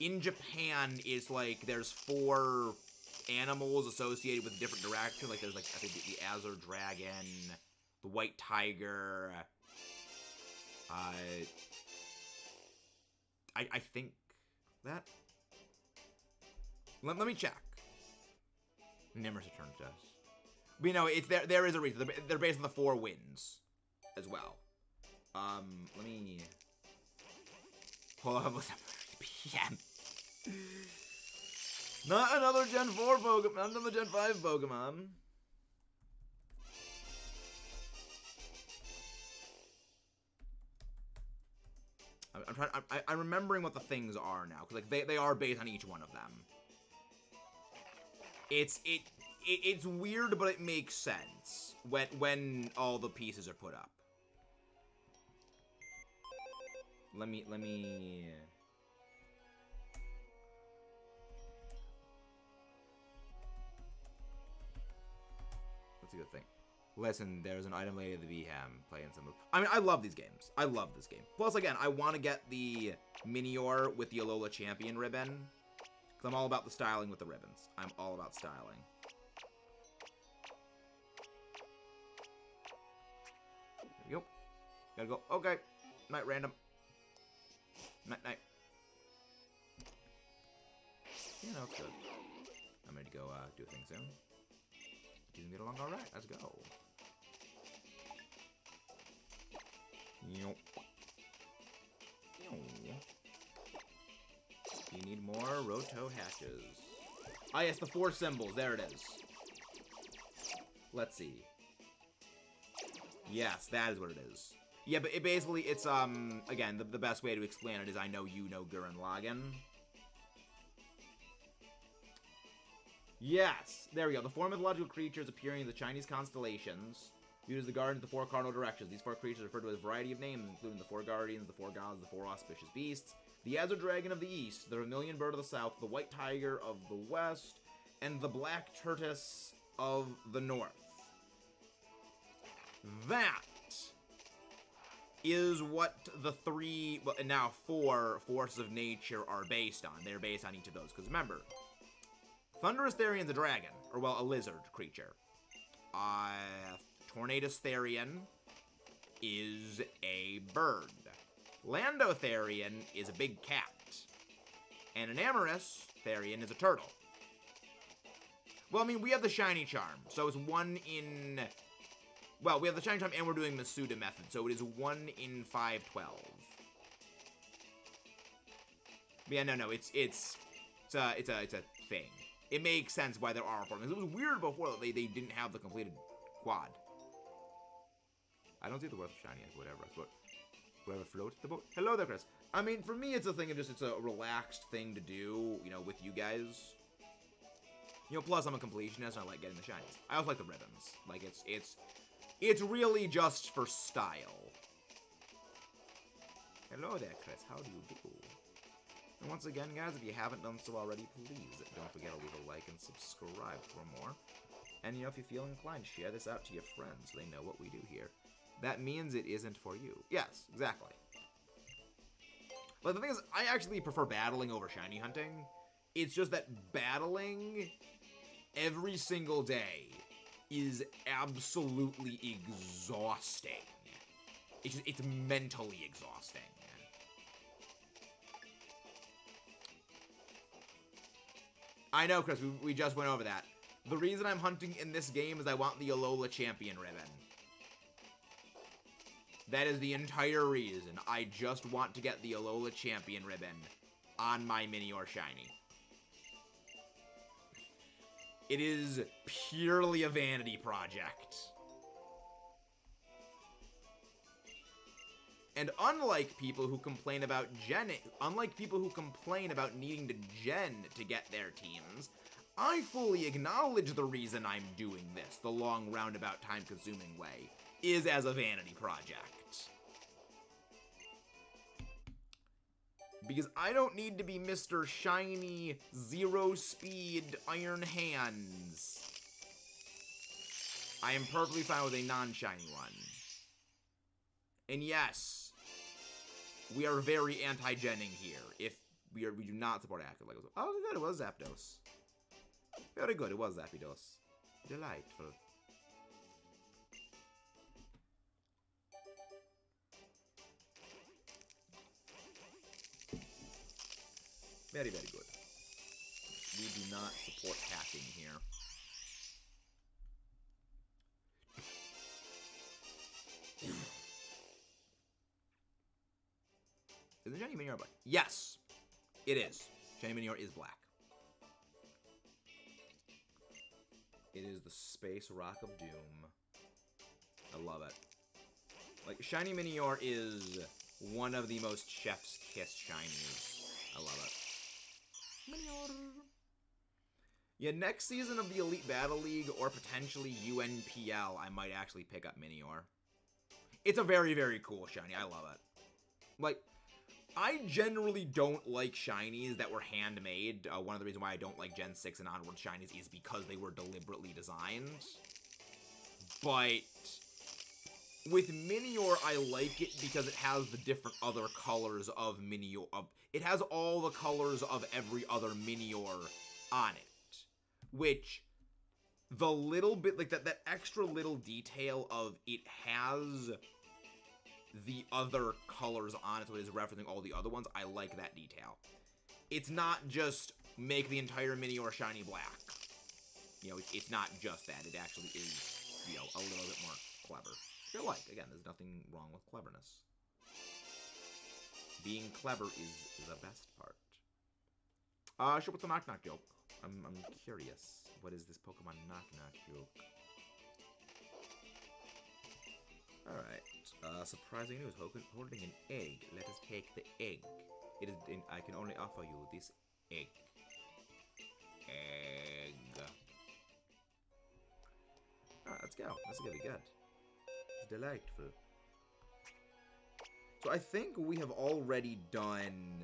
In Japan, it's like there's 4 animals associated with a different direction. Like there's like I think the Azure Dragon, the White Tiger. I think that. Let me check. Nimmer's return to us. But you know, it's there is a reason. They're based on the 4 winds as well. Let me hold on. PM. Not another Gen 4 Pokemon, not another Gen 5 Pokemon. I'm remembering what the things are now, because like they are based on each one of them. It's weird, but it makes sense when all the pieces are put up. Let me. What's a good thing? Listen, there's an item lady at the VHAM playing some. I mean, I love these games. I love this game. Plus, again, I want to get the Minior with the Alola Champion ribbon. Because I'm all about the styling with the ribbons. I'm all about styling. There we go. Gotta go. Okay. Night, random. Night. Yeah, no, it's good. I'm ready to go do a thing soon. You can get along all right. Let's go. Yep. You need more Roto hatches. Ah, yes, the 4 symbols. There it is. Let's see. Yes, that is what it is. Yeah, but basically, it's, again, the best way to explain it is I know you know Gurren Lagann. Yes! There we go. The 4 mythological creatures appearing in the Chinese constellations. Viewed as the guardians of the 4 cardinal directions. These 4 creatures are referred to as a variety of names, including the 4 guardians, the 4 gods, the 4 auspicious beasts, the Azure Dragon of the East, the Vermilion Bird of the South, the White Tiger of the West, and the Black Tortoise of the North. That is what the 3, well, and now 4 forces of nature are based on. They're based on each of those. Because remember, Thunderous Therian's a dragon, or well, a lizard creature. Tornadus Therian is a bird. Lando Therian is a big cat. And an Amorous Therian is a turtle. Well, I mean, we have the Shiny Charm, so it's 1 in... Well, we have the Shiny Charm and we're doing the Masuda method, so it is 1 in 512. But yeah, no, it's a thing. It makes sense why there are forms. It was weird before that they didn't have the completed quad. I don't see the worth of shiny as whatever. Whatever floats the boat. Hello there, Chris. I mean, for me, it's a thing of just, it's a relaxed thing to do, you know, with you guys. You know, plus I'm a completionist and I like getting the shinies. I also like the ribbons. Like, it's really just for style. Hello there, Chris. How do you do? And once again, guys, if you haven't done so already, please don't forget to leave a like and subscribe for more. And, you know, if you feel inclined, share this out to your friends so they know what we do here. That means it isn't for you. Yes, exactly. But the thing is, I actually prefer battling over shiny hunting. It's just that battling every single day is absolutely exhausting. It's mentally exhausting. I know, Chris, we just went over that. The reason I'm hunting in this game is I want the Alola Champion ribbon. That is the entire reason. I just want to get the Alola Champion ribbon on my Minior Shiny. It is purely a vanity project. And unlike people who complain about needing to gen to get their teams, I fully acknowledge the reason I'm doing this, the long roundabout time-consuming way, is as a vanity project. Because I don't need to be Mr. Shiny, zero-speed, Iron Hands. I am perfectly fine with a non-shiny one. And yes, we are very anti-genning here. We do not support active Legos. Oh, good, it was Zapdos. Very good, it was Zapdos. Delightful. Very, very good. We do not support hacking here. Is the Shiny Minior black? Yes, it is. Shiny Minior is black. It is the Space Rock of Doom. I love it. Like, Shiny Minior is one of the most chef's kiss shinies. I love it. Minior. Yeah, next season of the Elite Battle League, or potentially UNPL, I might actually pick up Minior. It's a very, very cool shiny. I love it. Like, I generally don't like shinies that were handmade. One of the reasons why I don't like Gen 6 and onward shinies is because they were deliberately designed. But with Minior, I like it because it has the different other colors of Minior. It has all the colors of every other Minior on it. Which, the little bit, like that extra little detail of it has the other colors on it, so it is referencing all the other ones. I like that detail. It's not just make the entire Minior shiny black. You know, it's not just that. It actually is, you know, a little bit more clever. You're like, again, there's nothing wrong with cleverness. Being clever is the best part. Sure, what's the knock-knock joke? I'm curious. What is this Pokemon knock-knock joke? Alright. Surprising news. Holding an egg. Let us take the egg. It is. I can only offer you this egg. Egg. Alright, let's go. This is gonna be good. It's delightful. So I think we have already done...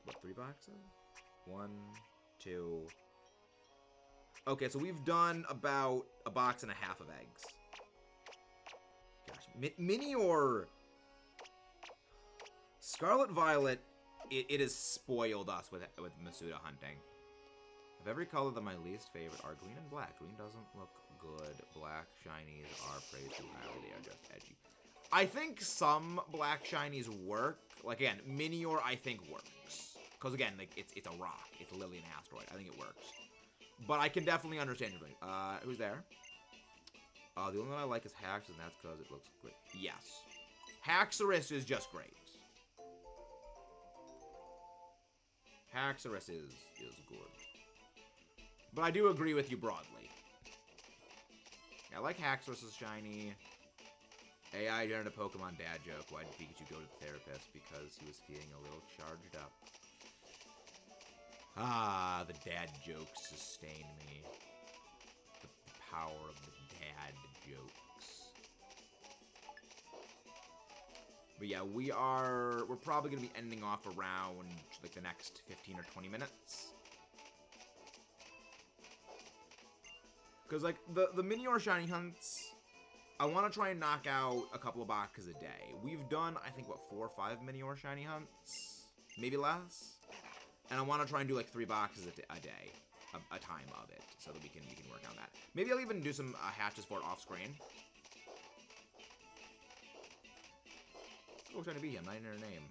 what, 3 boxes? 1, 2... Okay, so we've done about a box and a half of eggs. Gosh, Minior... Scarlet Violet, it has spoiled us with Masuda hunting. Of every color that my least favorite are green and black. Green doesn't look good. Black shinies are praised too highly. They are just edgy. I think some black shinies work. Like, again, Minior I think works. Because, again, like, it's a rock. It's literally an asteroid. I think it works. But I can definitely understand your thing. Who's there? The only one I like is Hax, and that's because it looks great. Yes. Haxorus is just great. Haxorus is good. But I do agree with you broadly. I like Haxorus' shiny. AI generated a Pokemon dad joke. Why did Pikachu go to the therapist? Because he was feeling a little charged up. Ah, the dad jokes sustain me. The power of the dad jokes. But yeah, we're probably going to be ending off around, like, the next 15 or 20 minutes. Because, like, the Minior shiny hunts, I want to try and knock out a couple of boxes a day. We've done, I think, what, 4 or 5 Minior shiny hunts? Maybe less? And I want to try and do like 3 boxes a day, a time of it, so that we can work on that. Maybe I'll even do some hatches for it off screen. Oh, trying to be him. Not in her name.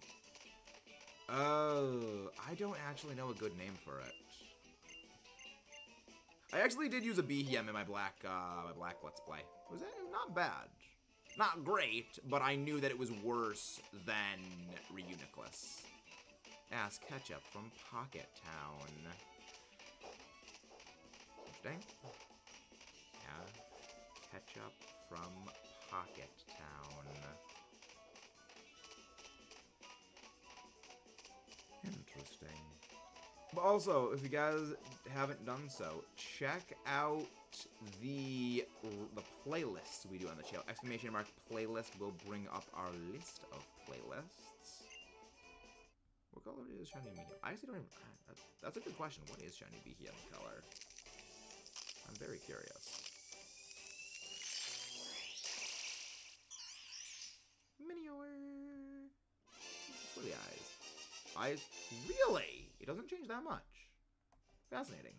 Oh, I don't actually know a good name for it. I actually did use a Behem in my black Let's Play. Was it not bad? Not great, but I knew that it was worse than Reuniclus. Ask Ketchup from Pocket Town. Interesting. Yeah. Ketchup from Pocket Town. Interesting. But also, if you guys haven't done so, check out the playlists we do on the channel. Exclamation mark playlist will bring up our list of playlists. What color is Shiny Behem? I actually don't even... That's a good question. What is Shiny Behem color? I'm very curious. Minior. What are the eyes? Eyes? Really? It doesn't change that much. Fascinating.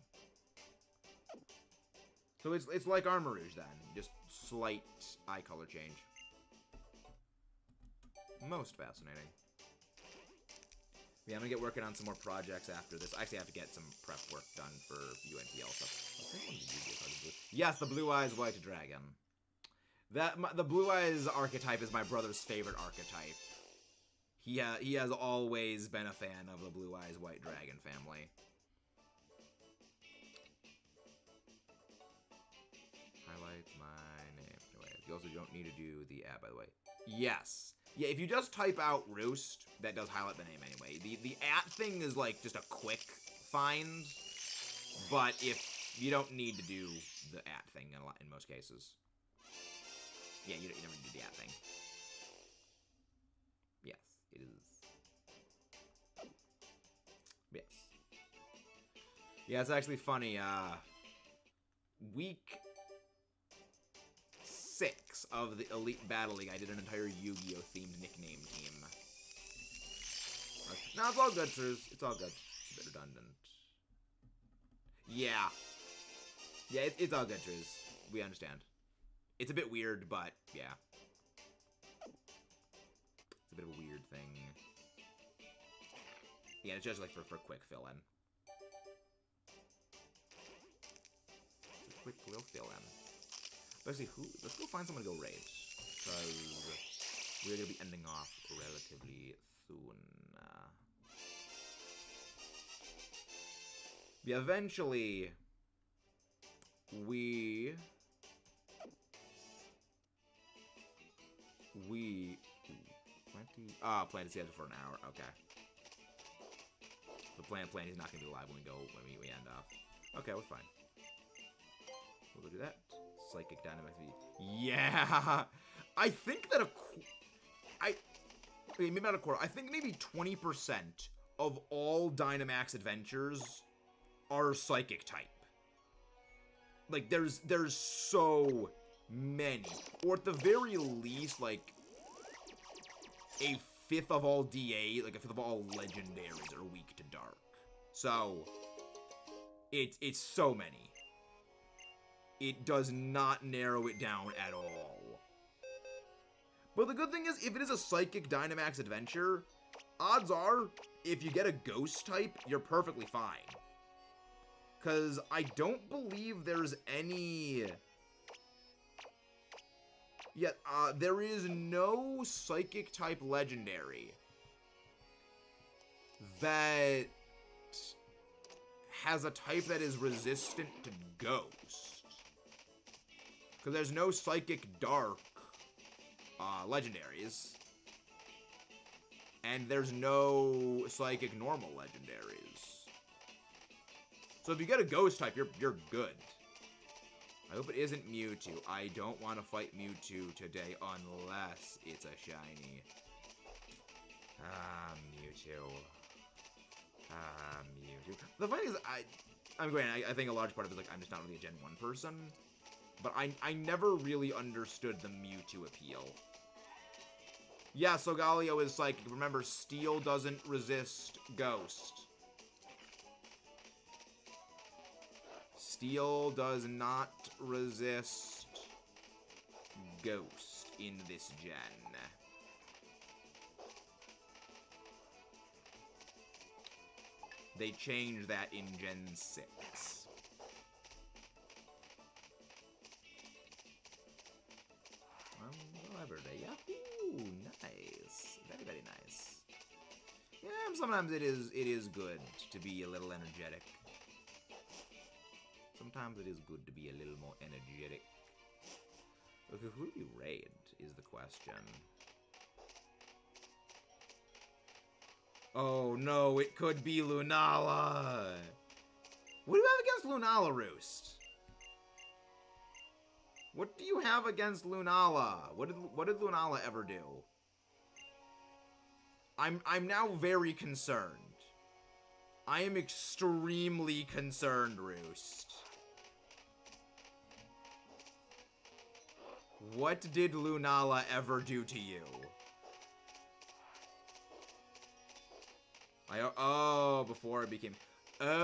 So it's like Armarouge then, just slight eye color change. Most fascinating. Yeah, I'm gonna get working on some more projects after this. I actually have to get some prep work done for UNTL stuff. Yes, the Blue Eyes White Dragon. The Blue Eyes archetype is my brother's favorite archetype. He has always been a fan of the Blue Eyes White Dragon family. Highlight my name. Anyway, you also don't need to do the ad, by the way. Yes. Yeah, if you just type out Roost, that does highlight the name anyway. The at thing is like just a quick find, but if you don't need to do the at thing in most cases. Yeah, you never need to do the at thing. Yes, it is. Yes. Yeah, it's actually funny. Week 6 of the Elite Battle League, I did an entire Yu-Gi-Oh! Themed nickname team. No, it's all good, Truz. It's all good. It's a bit redundant. Yeah. Yeah, it's all good, Truz. We understand. It's a bit weird, but yeah. It's a bit of a weird thing. Yeah, it's just like for quick fill-in. Quick little fill-in. Let's see, let's go find someone to go raid. Because we're going to be ending off relatively soon. Yeah, eventually, we... Plan to schedule for an hour. Okay. The plan is not going to be live when we end off. Okay, that's fine. We'll go do that. Psychic Dynamax V. Yeah! I think that okay, maybe not a quarter. I think maybe 20% of all Dynamax adventures are Psychic type. Like, there's so many. Or at the very least, like, a fifth of all DA, like a fifth of all legendaries are weak to dark. So, it's so many. It does not narrow it down at all. But the good thing is, if it is a Psychic Dynamax adventure, odds are, if you get a Ghost type, you're perfectly fine. Because I don't believe there's any... Yeah, there is no Psychic type legendary that has a type that is resistant to Ghost. Because there's no Psychic Dark legendaries. And there's no Psychic Normal legendaries. So if you get a Ghost type, you're good. I hope it isn't Mewtwo. I don't want to fight Mewtwo today unless it's a shiny. Mewtwo. Mewtwo. The funny is, I think a large part of it is like I'm just not really a Gen 1 person. But I never really understood the Mewtwo appeal. Yeah, so Galio is psychic. Remember, Steel doesn't resist Ghost. Steel does not resist Ghost in this gen. They changed that in Gen 6. However, Yahoo! Nice. Very, very nice. Yeah, sometimes it is good to be a little energetic. Sometimes it is good to be a little more energetic. Okay, who do you raid is the question. Oh no, it could be Lunala. What do you have against Lunala, Roost? What do you have against Lunala? What did Lunala ever do? I'm now very concerned. I am extremely concerned, Roost. What did Lunala ever do to you? Oh, before it became... Oh.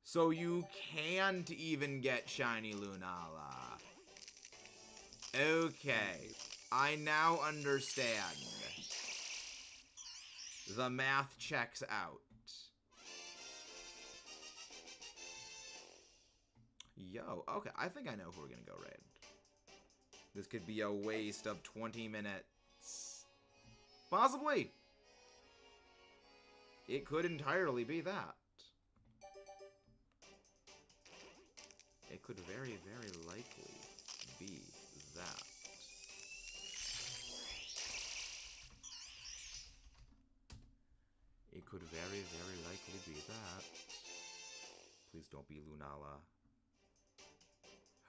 So you can't even get Shiny Lunala. Okay. I now understand. The math checks out. Yo, okay, I think I know who we're gonna go raid. This could be a waste of 20 minutes. Possibly. It could entirely be that. It could very, very likely be that. It could very, very likely be that. Please don't be Lunala.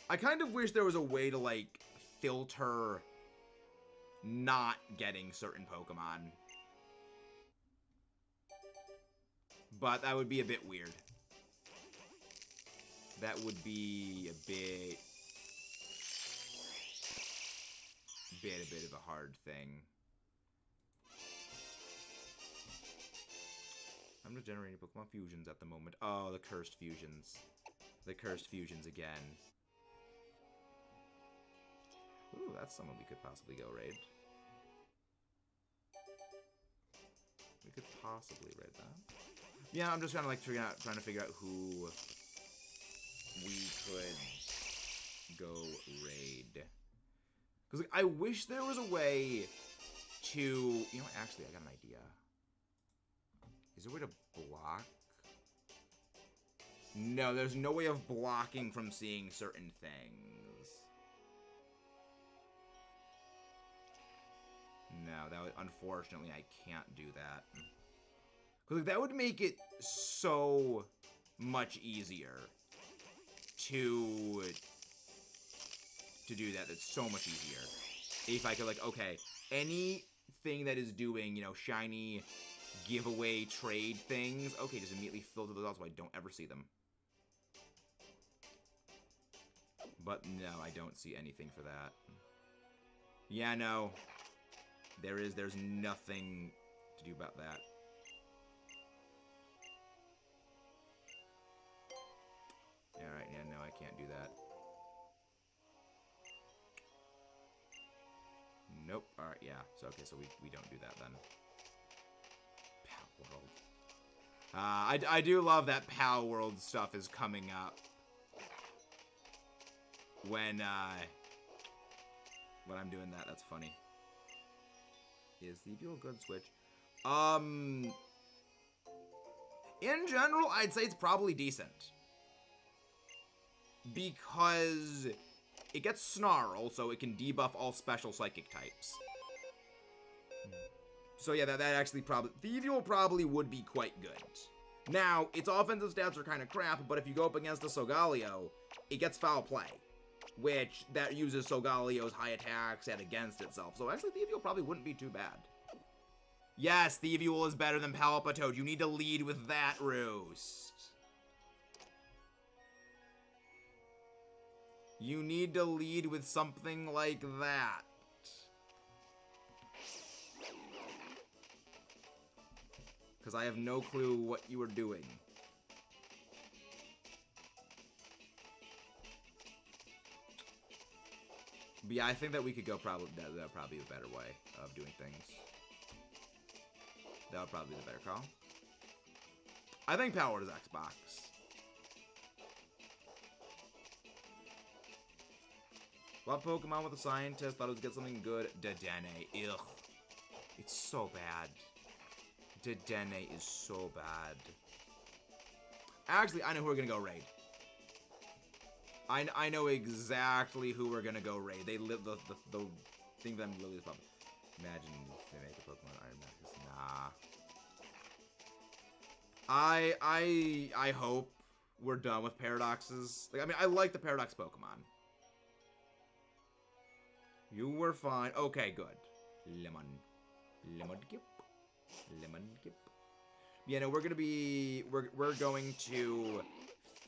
I kind of wish there was a way to, like, filter not getting certain Pokemon. But that would be a bit weird. That would be a bit of a hard thing. I'm just generating Pokemon fusions at the moment. Oh, the cursed fusions. The cursed fusions again. Ooh, that's someone we could possibly go raid. We could possibly raid that. Yeah, I'm just kind of like trying to figure out who we could go raid. Because like, I wish there was a way to... You know what? Actually, I got an idea. Is there a way to block? No, there's no way of blocking from seeing certain things. No, that would, unfortunately, I can't do that. Because that would make it so much easier to do that. That's so much easier. If I could, like, okay, anything that is doing, you know, shiny giveaway trade things, okay, just immediately filter those out so I don't ever see them. But no, I don't see anything for that. Yeah, no. There's nothing to do about that. Alright, yeah, no, I can't do that. Nope. Alright, yeah. So, okay, so we don't do that then. Pal World. I do love that Pal World stuff is coming up. When I'm doing that, that's funny. Is the Dual Good Switch? In general, I'd say it's probably decent. Because it gets Snarl, so it can debuff all special psychic types. So yeah, that actually probably... Thievial probably would be quite good. Now, its offensive stats are kind of crap, but if you go up against a Solgaleo, it gets Foul Play. Which, that uses Solgaleo's high attack set against itself. So actually, Thievial probably wouldn't be too bad. Yes, Thievial is better than Palpitoad. You need to lead with that, Roost. You need to lead with something like that. Because I have no clue what you are doing. But yeah, I think that we could go probably, that would probably be a better way of doing things. That would probably be the better call. I think powered is Xbox. What Pokemon with a scientist thought it would get something good? Dedenne. Ugh. It's so bad. Dedenne is so bad. Actually, I know who we're gonna go raid. I know exactly who we're gonna go raid. They live the thing that I'm literally is probably. Imagine if they make a Pokemon Iron Max. Nah. I hope we're done with paradoxes. Like, I mean, I like the paradox Pokemon. You were fine. Okay, good. Lemon Kip. Yeah, no, we're gonna be we're going to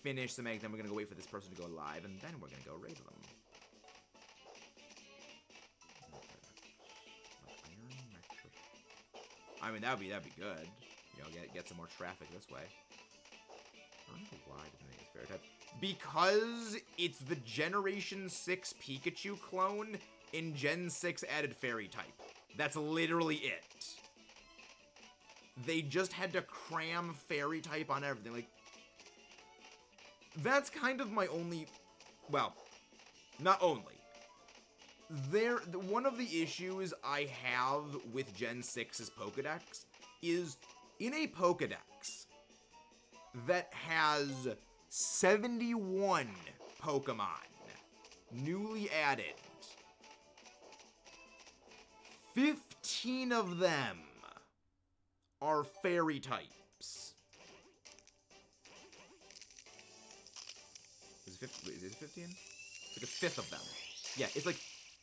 finish the egg, then we're gonna go wait for this person to go live, and then we're gonna go raid them. I mean, that'd be good. You know, get some more traffic this way. I don't know why didn't make it fair type. Because it's the Generation 6 Pikachu clone in Gen 6 added Fairy type. That's literally it. They just had to cram Fairy type on everything. Like, that's kind of my only, well, not only. One of the issues I have with Gen 6's Pokedex is in a Pokedex that has 71 Pokemon newly added. 15 of them are Fairy types. Is it 15? It's like a fifth of them. Yeah, it's like,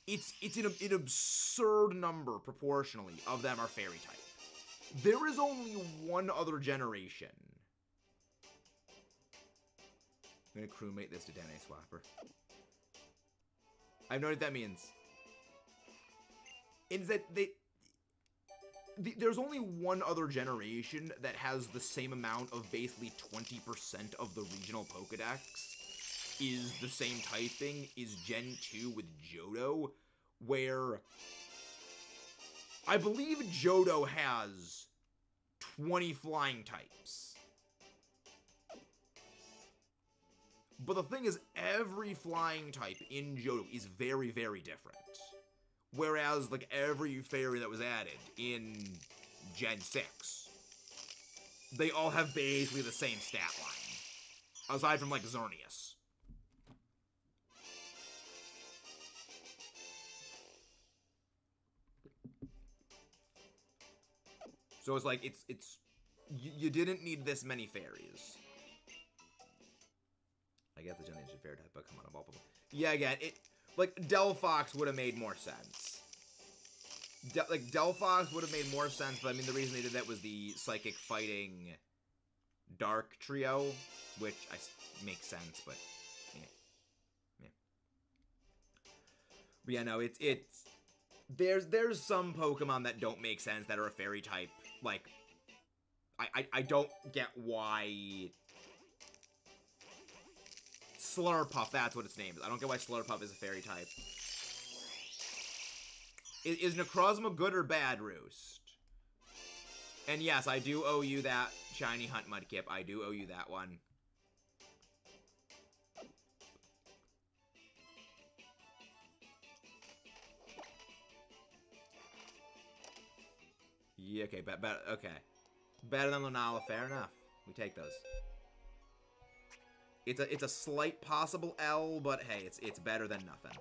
it's an absurd number, proportionally, of them are Fairy type. There is only one other generation. I'm gonna crewmate this to Dene Swapper. I have no idea what that means. It's that there's only one other generation that has the same amount of basically 20% of the regional Pokedex is the same typing, is Gen 2 with Johto, where I believe Johto has 20 flying types. But the thing is, every flying type in Johto is very, very different. Whereas, like, every fairy that was added in Gen 6, they all have basically the same stat line. Aside from, like, Xerneas. So it's like, you didn't need this many fairies. I guess the Generation Fairy type, but come on, of all people. Yeah, again, like, Delphox would have made more sense. Delphox would have made more sense, but I mean, the reason they did that was the Psychic Fighting Dark trio, which makes sense, but yeah. But yeah, no, there's some Pokemon that don't make sense that are a Fairy type. Like, I don't get why Slurpuff, that's what its name is. I don't get why Slurpuff is a Fairy type. Is Necrozma good or bad, Roost? And yes, I do owe you that Shiny Hunt Mudkip. I do owe you that one. Yeah, okay, okay. Better than Lunala, fair enough. We take those. It's a slight possible L, but hey, it's better than nothing.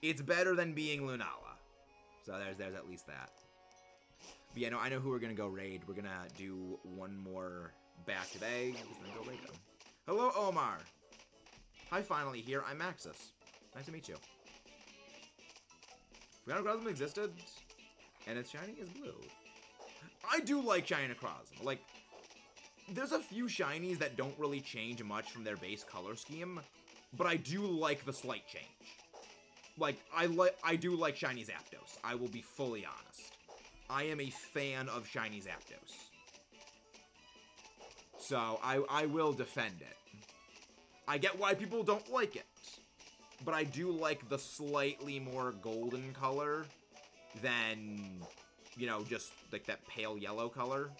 It's better than being Lunala. So there's at least that. But yeah, no, I know who we're gonna go raid. We're gonna do one more back to eggs, and then go raid them. Hello, Omar. Hi, finally here. I'm Maxis. Nice to meet you. Forgot Necrozma existed, and its shiny is blue. I do like Shiny Necrozma. Like, there's a few shinies that don't really change much from their base color scheme, but I do like the slight change. Like, I do like Shiny Zapdos. I will be fully honest. I am a fan of Shiny Zapdos. So I will defend it. I get why people don't like it, but I do like the slightly more golden color than, you know, just like that pale yellow color.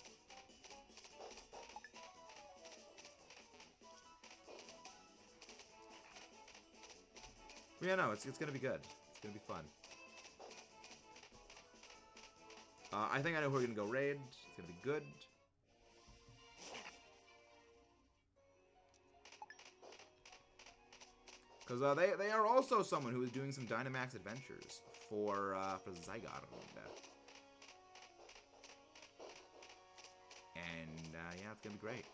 Yeah, no, it's gonna be good. It's gonna be fun. I think I know who we're gonna go raid. It's gonna be good. Because they are also someone who is doing some Dynamax adventures for Zygarde. And yeah, it's gonna be great.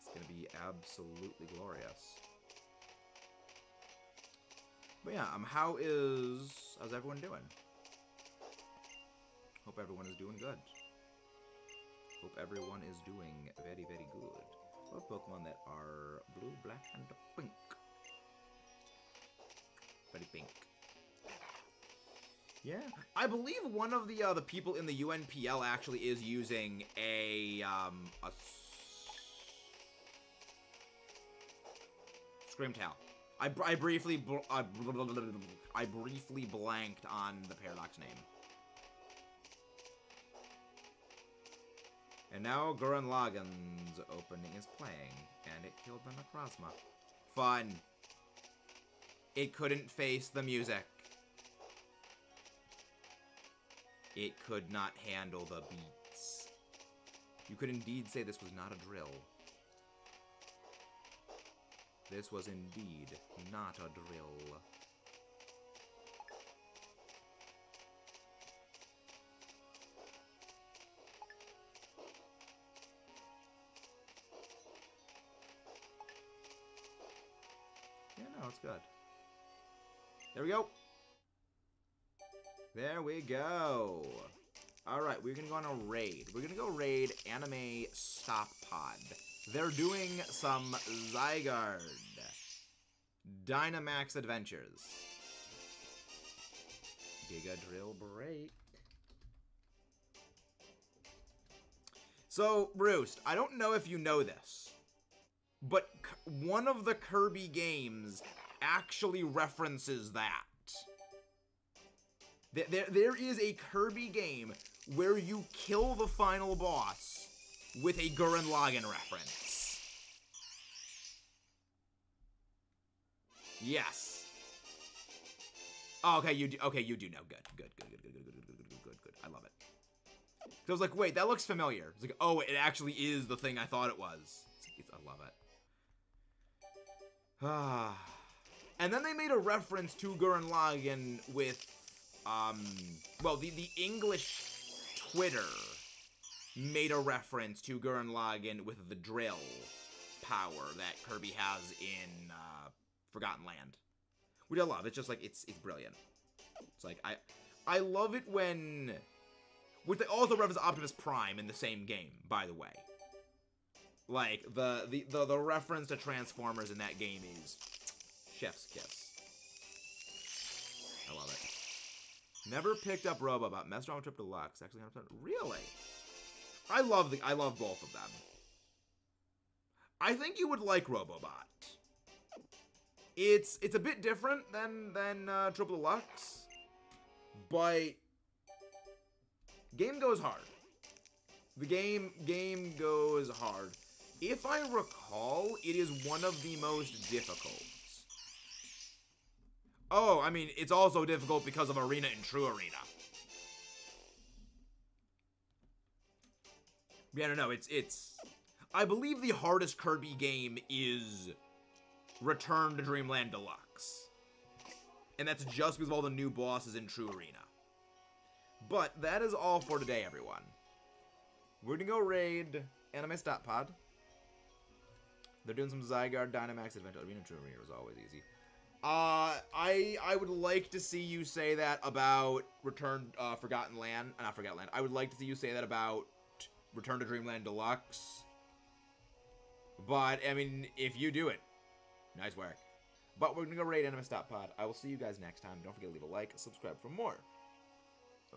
It's gonna be absolutely glorious. But yeah, how's everyone doing? Hope everyone is doing good. Hope everyone is doing very, very good. Love Pokemon that are blue, black, and pink. Very pink. Yeah, I believe one of the people in the UNPL actually is using a Screamtail. I briefly blanked on the Paradox name. And now Gurren Lagann's opening is playing, and it killed the Necrozma. Fun. It couldn't face the music. It could not handle the beats. You could indeed say this was not a drill. This was indeed not a drill. Yeah, no, it's good. There we go. There we go. Alright, we're gonna go on a raid. We're gonna go raid Anime Stop Pod. They're doing some Zygarde Dynamax Adventures. Giga Drill break. So, Roost, I don't know if you know this, but one of the Kirby games actually references that. There is a Kirby game where you kill the final boss with a Gurren Lagann reference. Yes. Oh, okay, you do know. Good. I love it. So I was like, wait, that looks familiar. It's like, oh, it actually is the thing I thought it was. I love it. And then they made a reference to Gurren Lagann with, well, the English Twitter made a reference to Gurren Lagann with the drill power that Kirby has in Forgotten Land, which I love. It's just like it's brilliant. It's like I love it when, which they also reference Optimus Prime in the same game, by the way. Like the reference to Transformers in that game is chef's kiss. I love it. Never picked up Robobot. Messed around with Trip Deluxe. Actually, 100%. Really? I love both of them. I think you would like Robobot. It's a bit different than Triple Deluxe, but game goes hard. The game goes hard. If I recall, it is one of the most difficult. Oh, I mean, it's also difficult because of Arena and True Arena. Yeah, no, it's... I believe the hardest Kirby game is Return to Dreamland Deluxe. And that's just because of all the new bosses in True Arena. But that is all for today, everyone. We're gonna go raid Anime Stop Pod. They're doing some Zygarde Dynamax Adventure. Arena True Arena is always easy. I would like to see you say that about Forgotten Land. Not Forgotten Land. I would like to see you say that about Return to Dreamland Deluxe. But, I mean, if you do it, nice work. But we're gonna go raid Anime Stop Pod. I will see you guys next time. Don't forget to leave a like, subscribe for more.